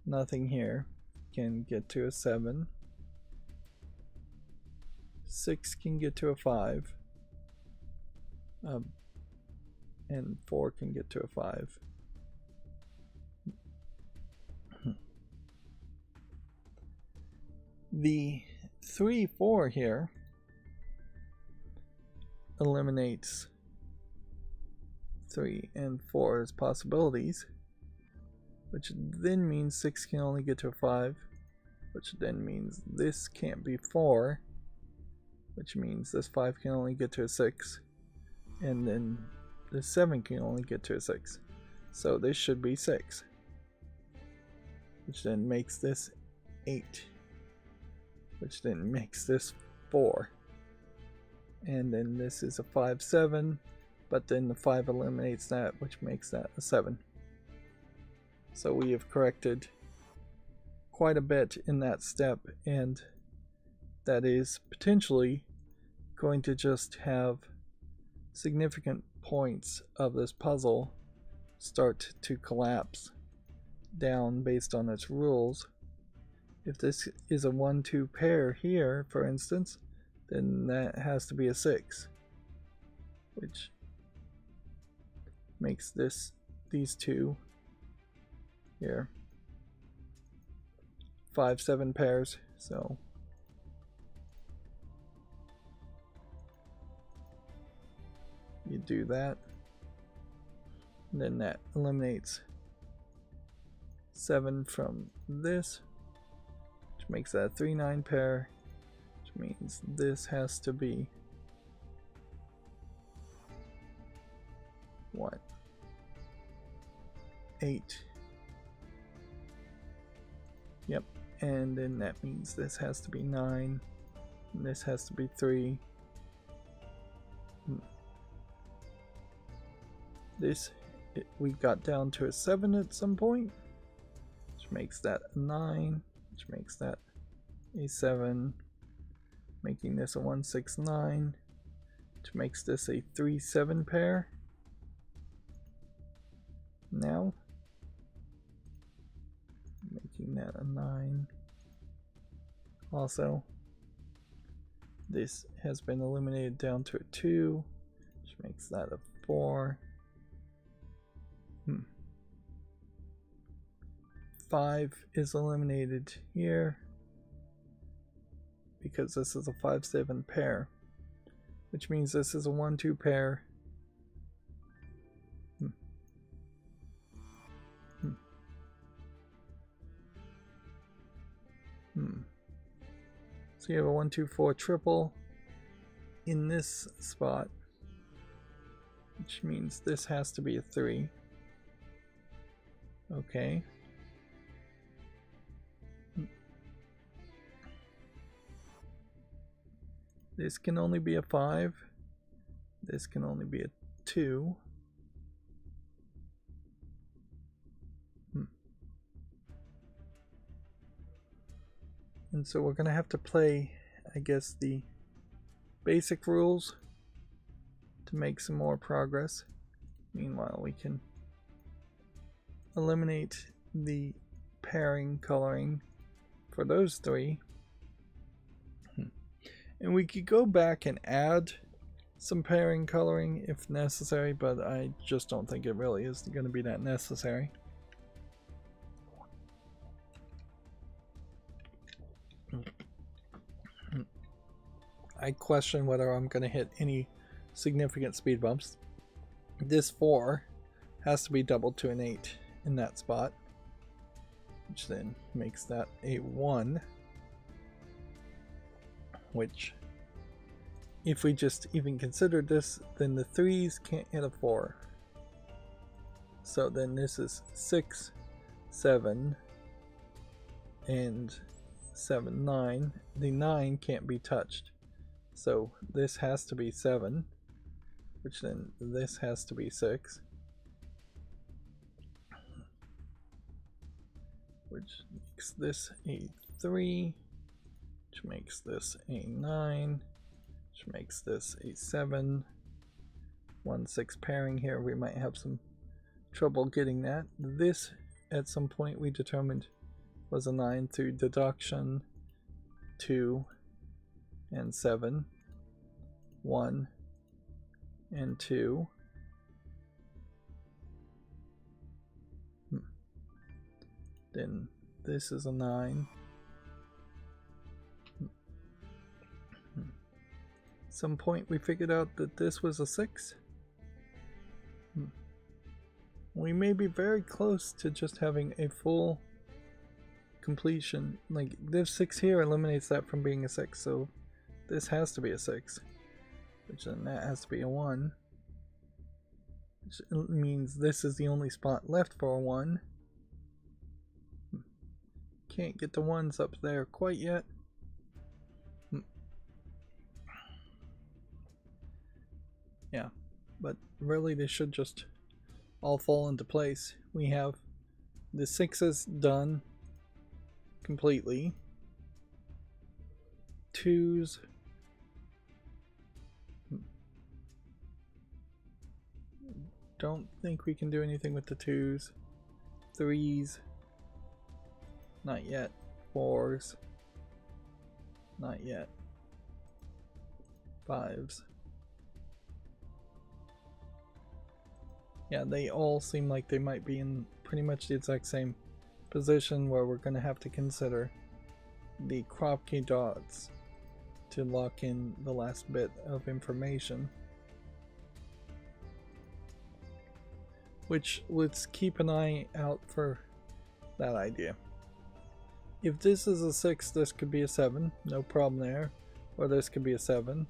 nothing here can get to a 7. 6 can get to a 5, and 4 can get to a 5. The 3, 4 here 3, and 4 as possibilities, which then means 6 can only get to a 5, which then means this can't be 4, which means this 5 can only get to a 6, and then this 7 can only get to a 6. So this should be 6, which then makes this 8, which then makes this 4. And then this is a 5, 7, but then the 5 eliminates that, which makes that a 7. So we have corrected quite a bit in that step, and that is potentially going to just have significant points of this puzzle start to collapse down based on its rules. If this is a 1-2 pair here, for instance, then that has to be a 6, which makes these two here 5, 7 pairs. So you do that, and then that eliminates 7 from this, which makes that a 3, 9 pair, which means this has to be what? 8. Yep, and then that means this has to be 9, and this has to be 3. We got down to a 7 at some point, which makes that a 9, which makes that a 7, making this a 1, 6, 9, which makes this a 3, 7 pair. Now, making that a 9. Also, this has been eliminated down to a 2, which makes that a 4. 5 is eliminated here because this is a 5, 7 pair, which means this is a 1, 2 pair. So you have a 1, 2, 4 triple in this spot, which means this has to be a 3. Okay. This can only be a 5. This can only be a 2. And so we're going to have to play, I guess, the basic rules to make some more progress. Meanwhile, we can eliminate the pairing coloring for those 3. And we could go back and add some pairing coloring if necessary, but I just don't think it really is going to be that necessary. I question whether I'm going to hit any significant speed bumps. This 4 has to be doubled to an 8 in that spot, which then makes that a 1, which, if we just even considered this, then the 3s can't hit a 4. So then this is 6, 7, and 7, 9. The 9 can't be touched. So this has to be 7, which then this has to be 6, which makes this a 3, which makes this a 9, which makes this a 7. 1, 6 pairing here, we might have some trouble getting that. This, at some point, we determined was a 9 through deduction. 2 and 7, 1 and 2. Then this is a 9. Some point we figured out that this was a 6. We may be very close to just having a full completion. Like, this 6 here eliminates that from being a 6, so this has to be a 6. Which then that has to be a 1. Which means this is the only spot left for a 1. Can't get the 1s up there quite yet. Yeah, but really they should just all fall into place. We have the 6s done completely. 2s. Don't think we can do anything with the 2s. 3s. Not yet. 4s. Not yet. 5s. Yeah, they all seem like they might be in pretty much the exact same position where we're going to have to consider the Kropke dots to lock in the last bit of information. Which, let's keep an eye out for that idea. If this is a 6, this could be a 7, no problem there. Or this could be a 7,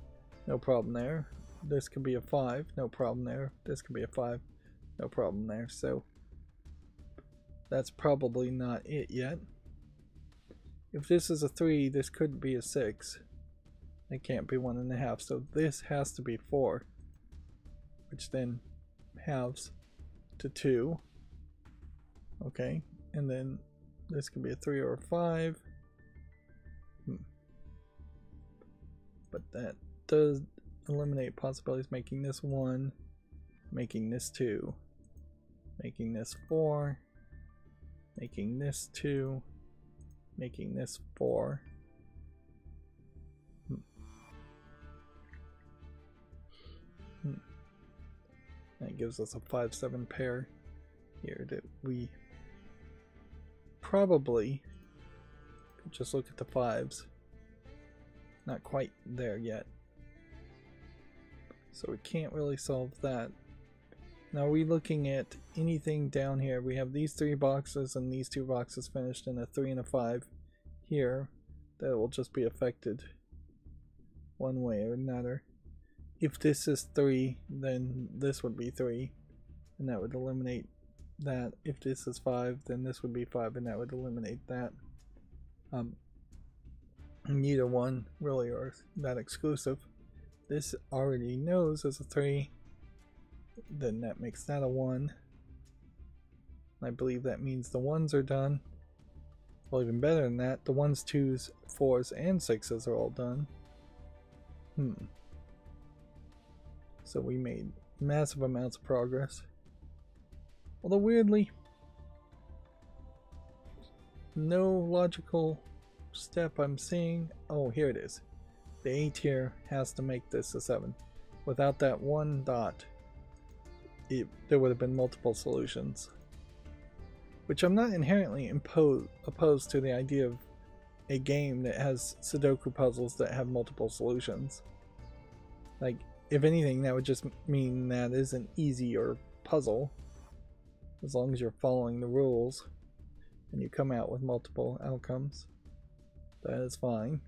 no problem there. This could be a 5, no problem there. This could be a 5, no problem there. So that's probably not it yet. If this is a 3, this could be a 6. It can't be 1.5, so this has to be 4, which then halves to 2. Okay, and then this could be a 3 or a 5. But that does eliminate possibilities, making this 1, making this 2, making this 4, making this 2, making this 4. That gives us a 5-7 pair here that we probably could just look at the 5s. Not quite there yet. So we can't really solve that. Now are we looking at anything down here? We have these 3 boxes and these 2 boxes finished in a 3 and a 5 here that will just be affected one way or another. If this is 3, then this would be 3, and that would eliminate that. If this is 5, then this would be 5, and that would eliminate that. Neither one really are that exclusive. This already knows as a 3, then that makes that a 1. I believe that means the 1s are done. Well, even better than that, the 1s, 2s, 4s, and 6s are all done. So we made massive amounts of progress. Although weirdly, no logical step I'm seeing. Oh, here it is. The 8 here has to make this a 7. Without that 1 dot, there would have been multiple solutions. Which I'm not inherently opposed to the idea of a game that has Sudoku puzzles that have multiple solutions. Like, if anything, that would just mean that is an easier puzzle, as long as you're following the rules and you come out with multiple outcomes. That is fine.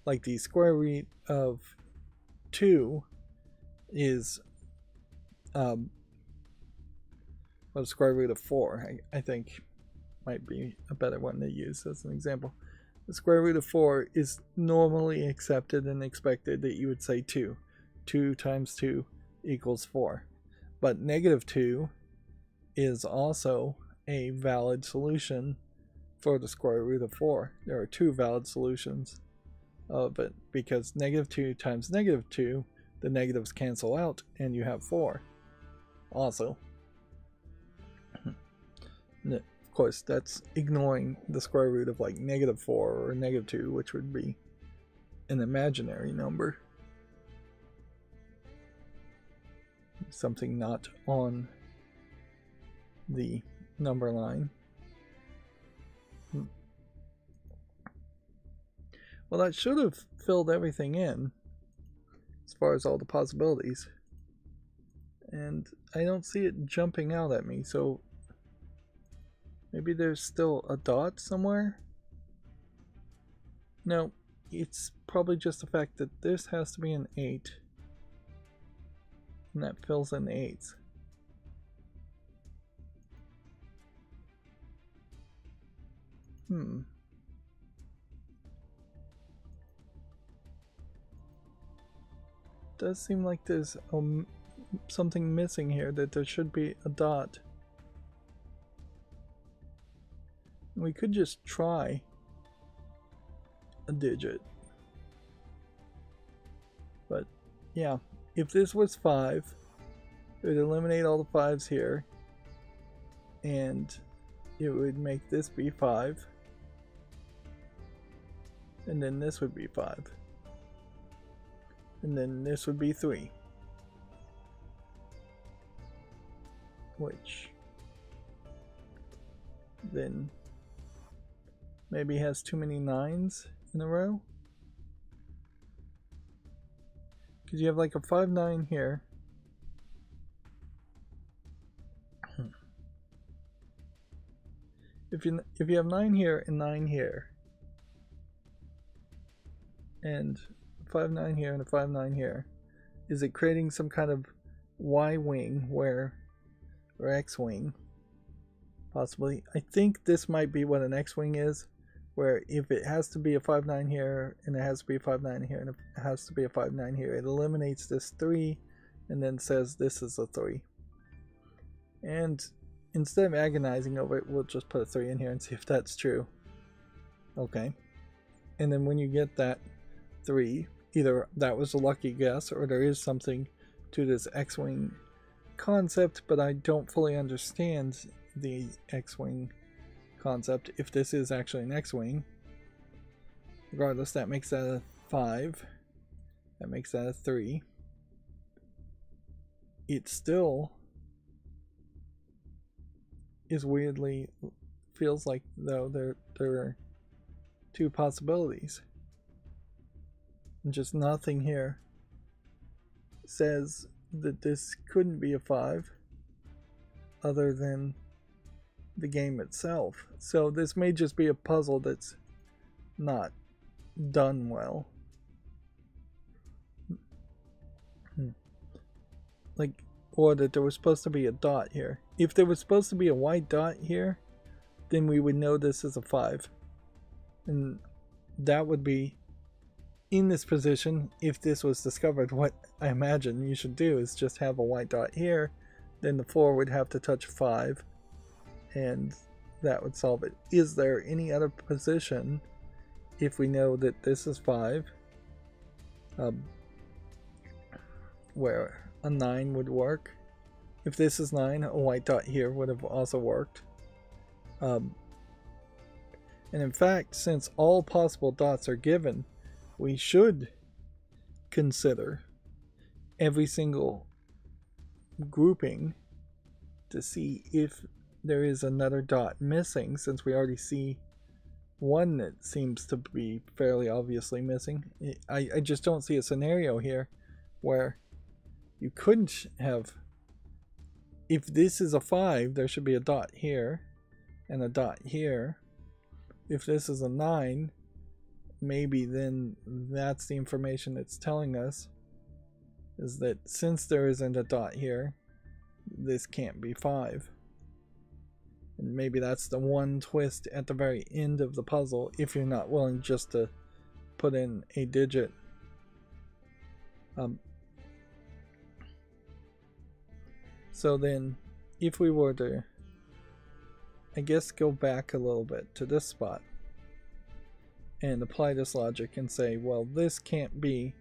Like the square root of 2 is well, the square root of 4, I think might be a better one to use as an example. The square root of 4 is normally accepted and expected that you would say 2. 2 times 2 equals 4. But negative 2 is also a valid solution for the square root of 4. There are 2 valid solutions of it, because negative 2 times negative 2, the negatives cancel out and you have 4. Also, of course, that's ignoring the square root of like negative 4 or negative 2, which would be an imaginary number. Something not on the number line. Well, that should have filled everything in as far as all the possibilities. and I don't see it jumping out at me, so maybe there's still a dot somewhere? No, it's probably just the fact that this has to be an 8, and that fills in 8s. Does seem like there's something missing here, that there should be a dot. We could just try a digit. But yeah, if this was 5, it would eliminate all the 5s here, and it would make this be 5, and then this would be 5, and then this would be 3, which then maybe has too many 9s in a row, because you have like a 5 9 here. If you have 9 here and 9 here, and 5 9 here and a 5 9 here, is it creating some kind of Y wing or X wing? Possibly. I think this might be what an X wing is, where if it has to be a 5 9 here, and it has to be a 5 9 here, and it has to be a 5 9 here, it eliminates this 3 and then says this is a 3. And instead of agonizing over it, we'll just put a 3 in here and see if that's true. Okay. And then when you get that 3, either that was a lucky guess, or there is something to this X-Wing concept, but I don't fully understand the X-Wing concept if this is actually an X-Wing. Regardless, that makes that a 5. That makes that a 3. It still is weirdly, feels like though there are 2 possibilities, and just nothing here says that this couldn't be a 5 other than the game itself. So this may just be a puzzle that's not done well. Like, or that there was supposed to be a dot here. If there was supposed to be a white dot here, then we would know this is a 5. And that would be, in this position, if this was discovered, what I imagine you should do is just have a white dot here, then the 4 would have to touch 5, and that would solve it. Is there any other position, if we know that this is 5, where a 9 would work? If this is 9, a white dot here would have also worked. And in fact, since all possible dots are given, we should consider every single grouping to see if there is another dot missing, since we already see one that seems to be fairly obviously missing. I just don't see a scenario here where you couldn't have, if this is a 5, there should be a dot here and a dot here. If this is a 9, maybe then that's the information it's telling us, is that since there isn't a dot here, this can't be 5. And maybe that's the one twist at the very end of the puzzle, if you're not willing just to put in a digit. So then, if we were to, I guess, go back a little bit to this spot and apply this logic and say, well, this can't be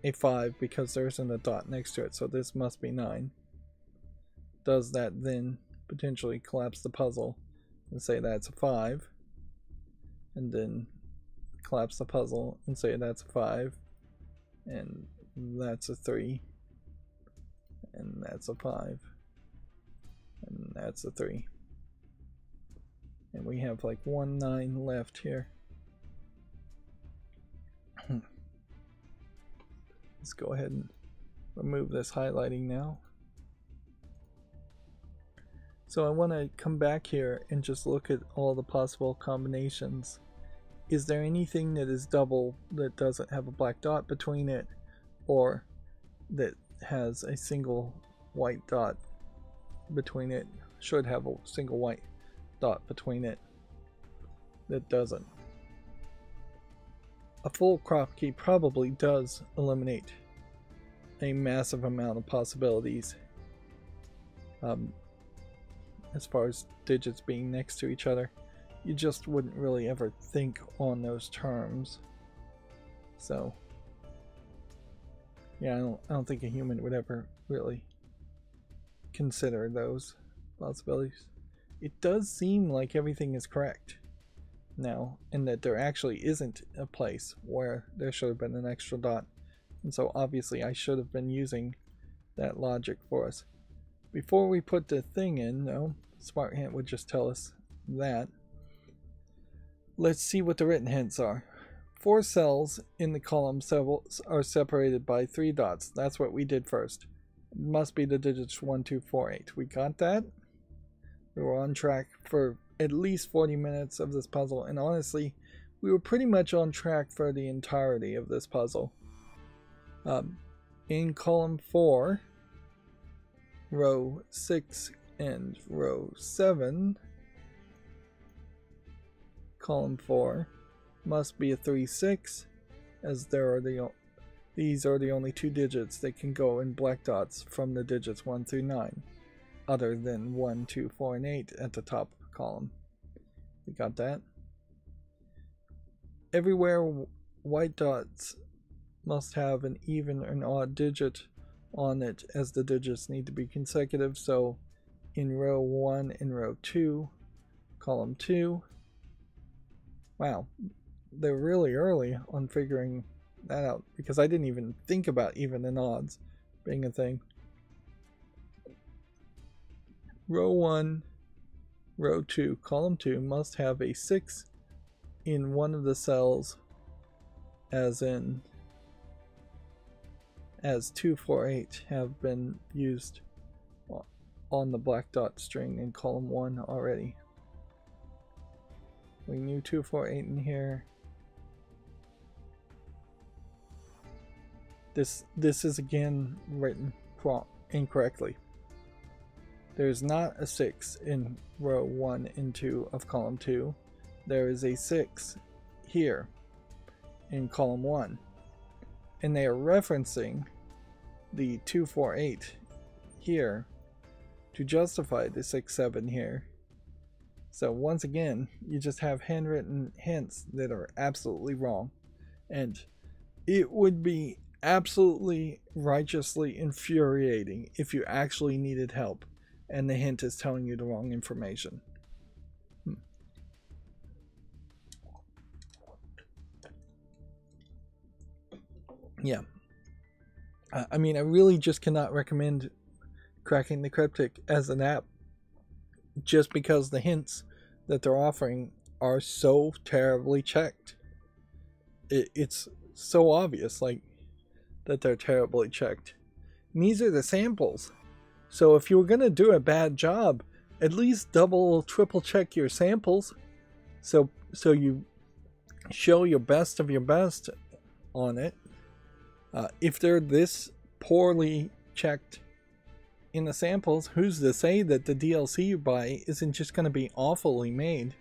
a 5 because there isn't a dot next to it, so this must be 9. Does that then potentially collapse the puzzle and say that's a 5, and then collapse the puzzle and say that's a 5, and that's a 3, and that's a 5, and that's a 3, and we have like 1 9 left here. Let's go ahead and remove this highlighting now. So I want to come back here and just look at all the possible combinations. Is there anything that is double that doesn't have a black dot between it, or that has a single white dot between it, should have a single white dot between it, that doesn't? A full crop key probably does eliminate a massive amount of possibilities as far as digits being next to each other. You just wouldn't really ever think on those terms. So yeah, I don't think a human would ever really consider those possibilities. It does seem like everything is correct now, and that there actually isn't a place where there should have been an extra dot, and so obviously I should have been using that logic for us. Before we put the thing in, no, Smart Hint would just tell us that. Let's see what the written hints are. 4 cells in the column are separated by 3 dots. That's what we did first. It must be the digits 1, 2, 4, 8. We got that. We were on track for at least 40 minutes of this puzzle, and honestly, we were pretty much on track for the entirety of this puzzle. In column 4, row 6 and row 7, column 4 must be a 3, 6, as these are the only 2 digits that can go in black dots from the digits 1 through 9, other than 1, 2, 4, and 8 at the top of the column. We got that. Everywhere white dots must have an even or an odd digit on it, as the digits need to be consecutive. So in row 1 and row 2, column 2, wow, they're really early on figuring that out, because I didn't even think about even and odds being a thing. Row 1, row 2, column 2 must have a 6 in one of the cells, as 2, 4, 8 have been used on the black dot string in column 1 already. We knew 2, 4, 8 in here. This is again written incorrectly. There's not a 6 in row 1 and 2 of column 2. There is a 6 here in column 1. And they are referencing the 2, 4, 8 here to justify the 6, 7 here. So once again, you just have handwritten hints that are absolutely wrong. And it would be absolutely righteously infuriating if you actually needed help and the hint is telling you the wrong information. Yeah. I mean, I really just cannot recommend Cracking the Cryptic as an app, just because the hints that they're offering are so terribly checked. It's so obvious, like, that they're terribly checked. And these are the samples. So if you were going to do a bad job, at least double, triple check your samples. So you show your best of your best on it. If they're this poorly checked in the samples, who's to say that the DLC you buy isn't just going to be awfully made?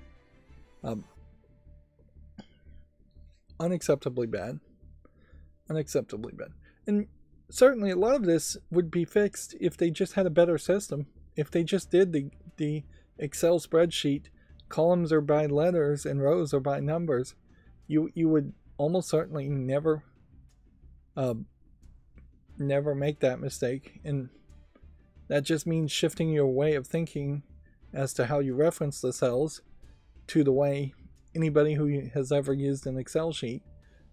Unacceptably bad. Unacceptably bad. And certainly a lot of this would be fixed if they just had a better system. If they just did the Excel spreadsheet, columns are by letters and rows are by numbers, you would almost certainly never make that mistake. And that just means shifting your way of thinking as to how you reference the cells to the way anybody who has ever used an Excel sheet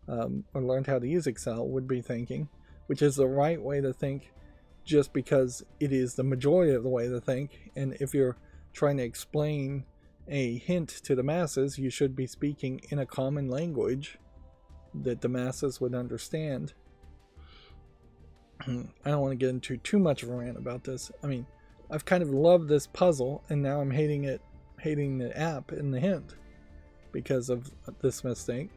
or learned how to use Excel would be thinking, which is the right way to think just because it is the majority of the way to think. And if you're trying to explain a hint to the masses, you should be speaking in a common language that the masses would understand. I don't want to get into too much of a rant about this. I mean, I've kind of loved this puzzle, and now I'm hating the app and the hint because of this mistake.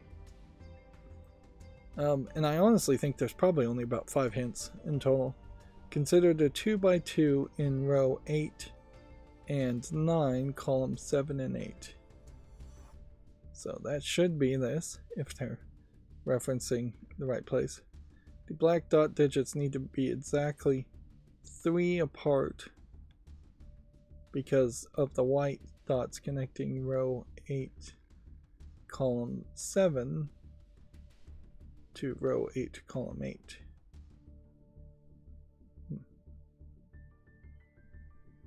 And I honestly think there's probably only about 5 hints in total. Consider the 2x2 in row 8 and 9, column 7 and 8. So that should be this, if they're referencing the right place. The black dot digits need to be exactly 3 apart because of the white dots connecting row 8, column 7 to row 8, column 8.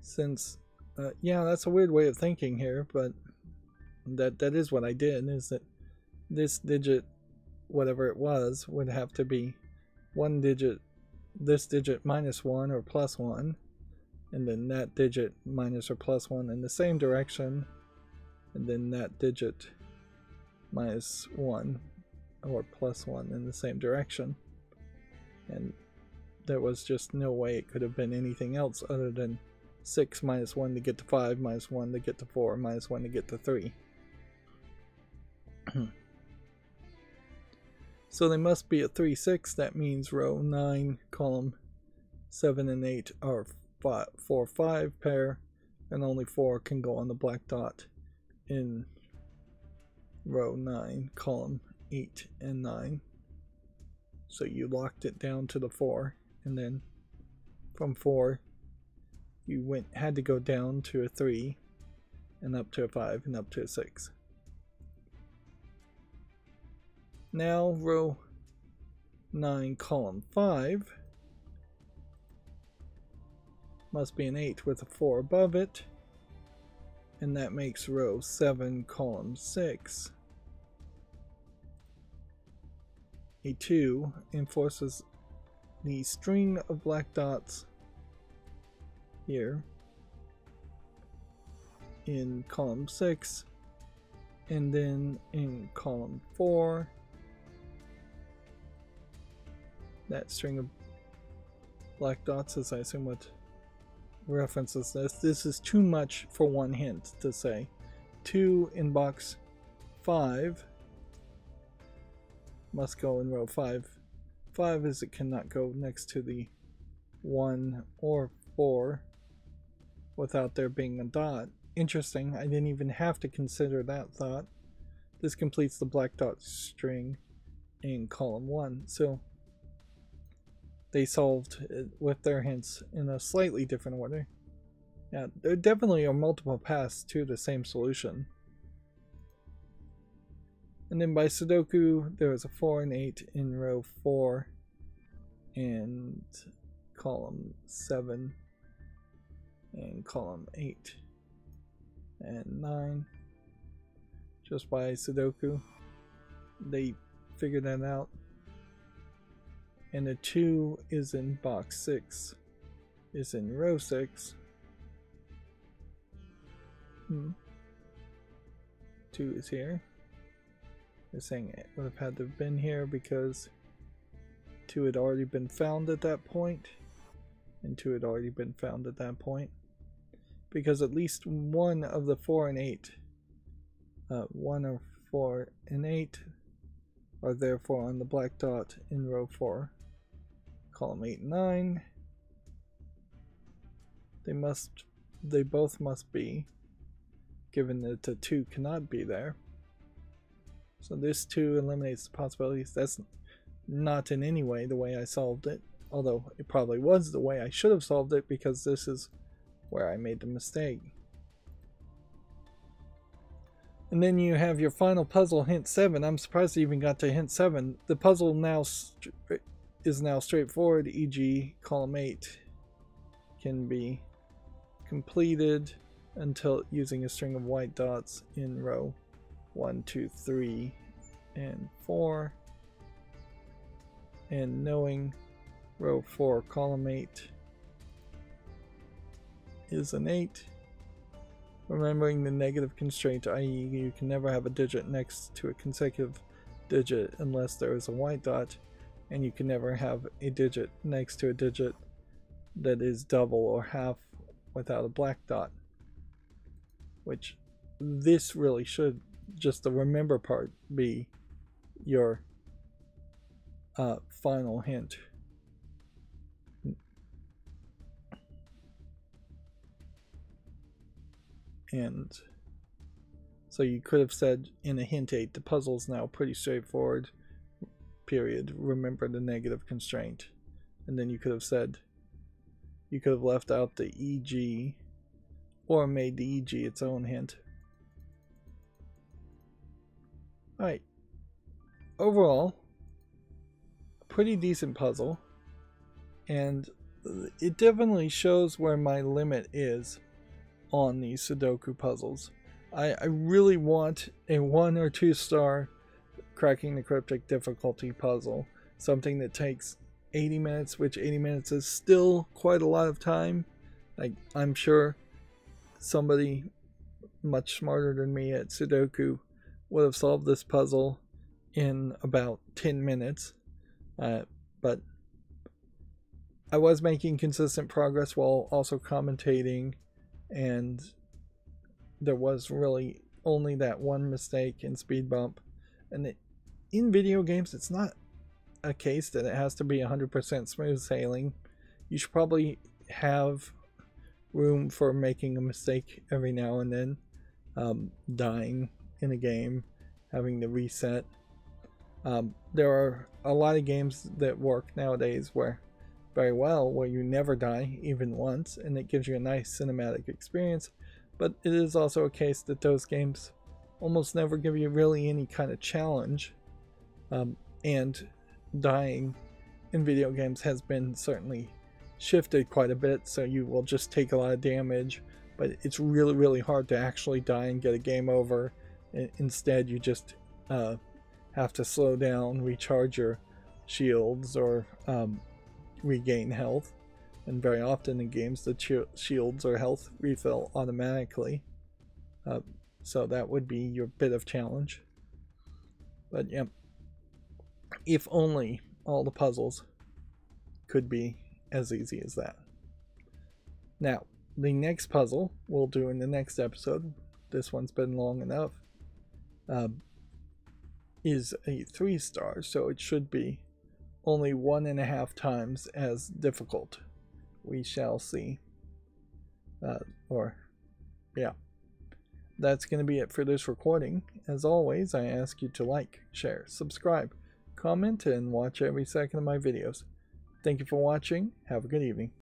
Since, yeah, that's a weird way of thinking here, but that is what I did, is that this digit, whatever it was, would have to be one digit, this digit minus 1 or plus 1, and then that digit minus or plus 1 in the same direction, and then that digit minus 1 or plus 1 in the same direction. And there was just no way it could have been anything else other than 6 minus 1 to get to 5, minus 1 to get to 4, minus 1 to get to 3. So they must be a 3, 6. That means row 9, column 7 and 8 are 4, 5 pair, and only 4 can go on the black dot in row 9, column 8 and 9. So you locked it down to the 4, and then from 4 you had to go down to a 3 and up to a 5 and up to a 6. Now row 9, column 5 must be an 8 with a 4 above it, and that makes row 7, column 6 a 2, and forces the string of black dots here in column 6, and then in column 4 that string of black dots is, I assume, what references this. This is too much for one hint to say. 2 in box 5 must go in row 5. 5 is it cannot go next to the 1 or 4 without there being a dot. Interesting, I didn't even have to consider that thought. This completes the black dot string in column 1. So they solved it with their hints in a slightly different order. Yeah, there definitely are multiple paths to the same solution. And then by Sudoku, there was a 4 and 8 in row 4 and column 7 and column 8 and 9. Just by Sudoku, they figured that out. And the 2 is in box 6, is in row 6. 2 is here. They're saying it would have had to have been here because 2 had already been found at that point, and 2 had already been found at that point. Because at least one of the 4 and 8, 1 or 4 and 8 are therefore on the black dot in row 4, column 8 and 9. They both must be, given that the 2 cannot be there. So this 2 eliminates the possibilities. That's not in any way the way I solved it, although it probably was the way I should have solved it, because this is where I made the mistake. And then you have your final puzzle, hint 7. I'm surprised I even got to hint 7. The puzzle now is now straightforward, e.g. column 8 can be completed until using a string of white dots in row 1, 2, 3, and 4, and knowing row 4, column 8 is an 8. Remembering the negative constraint, i.e. you can never have a digit next to a consecutive digit unless there is a white dot, and you can never have a digit next to a digit that is double or half without a black dot. Which this really should, just the remember part, be your final hint. And so you could have said in a hint 8, the puzzle's now pretty straightforward, period, remember the negative constraint. And then you could have said, you could have left out the EG or made the EG its own hint. Alright, overall, a pretty decent puzzle, and it definitely shows where my limit is on these Sudoku puzzles. I really want a 1 or 2 star cracking the cryptic difficulty puzzle, something that takes 80 minutes, which 80 minutes is still quite a lot of time. Like, I'm sure somebody much smarter than me at Sudoku would have solved this puzzle in about 10 minutes, but I was making consistent progress while also commentating, and there was really only that one mistake in speed bump. And in video games, it's not a case that it has to be 100% smooth sailing. You should probably have room for making a mistake every now and then, dying in a game, having to reset. There are a lot of games that work nowadays where you never die even once, and it gives you a nice cinematic experience. But it is also a case that those games almost never give you really any kind of challenge, and dying in video games has been certainly shifted quite a bit, so you will just take a lot of damage, but it's really hard to actually die and get a game over. Instead, you just have to slow down, recharge your shields, or regain health. And very often in games, the shields or health refill automatically. So that would be your bit of challenge. But yeah, if only all the puzzles could be as easy as that. Now, the next puzzle we'll do in the next episode, this one's been long enough, is a 3 star, so it should be only 1.5 times as difficult. We shall see. Yeah. That's going to be it for this recording. As always, I ask you to like, share, subscribe, comment, and watch every second of my videos. Thank you for watching. Have a good evening.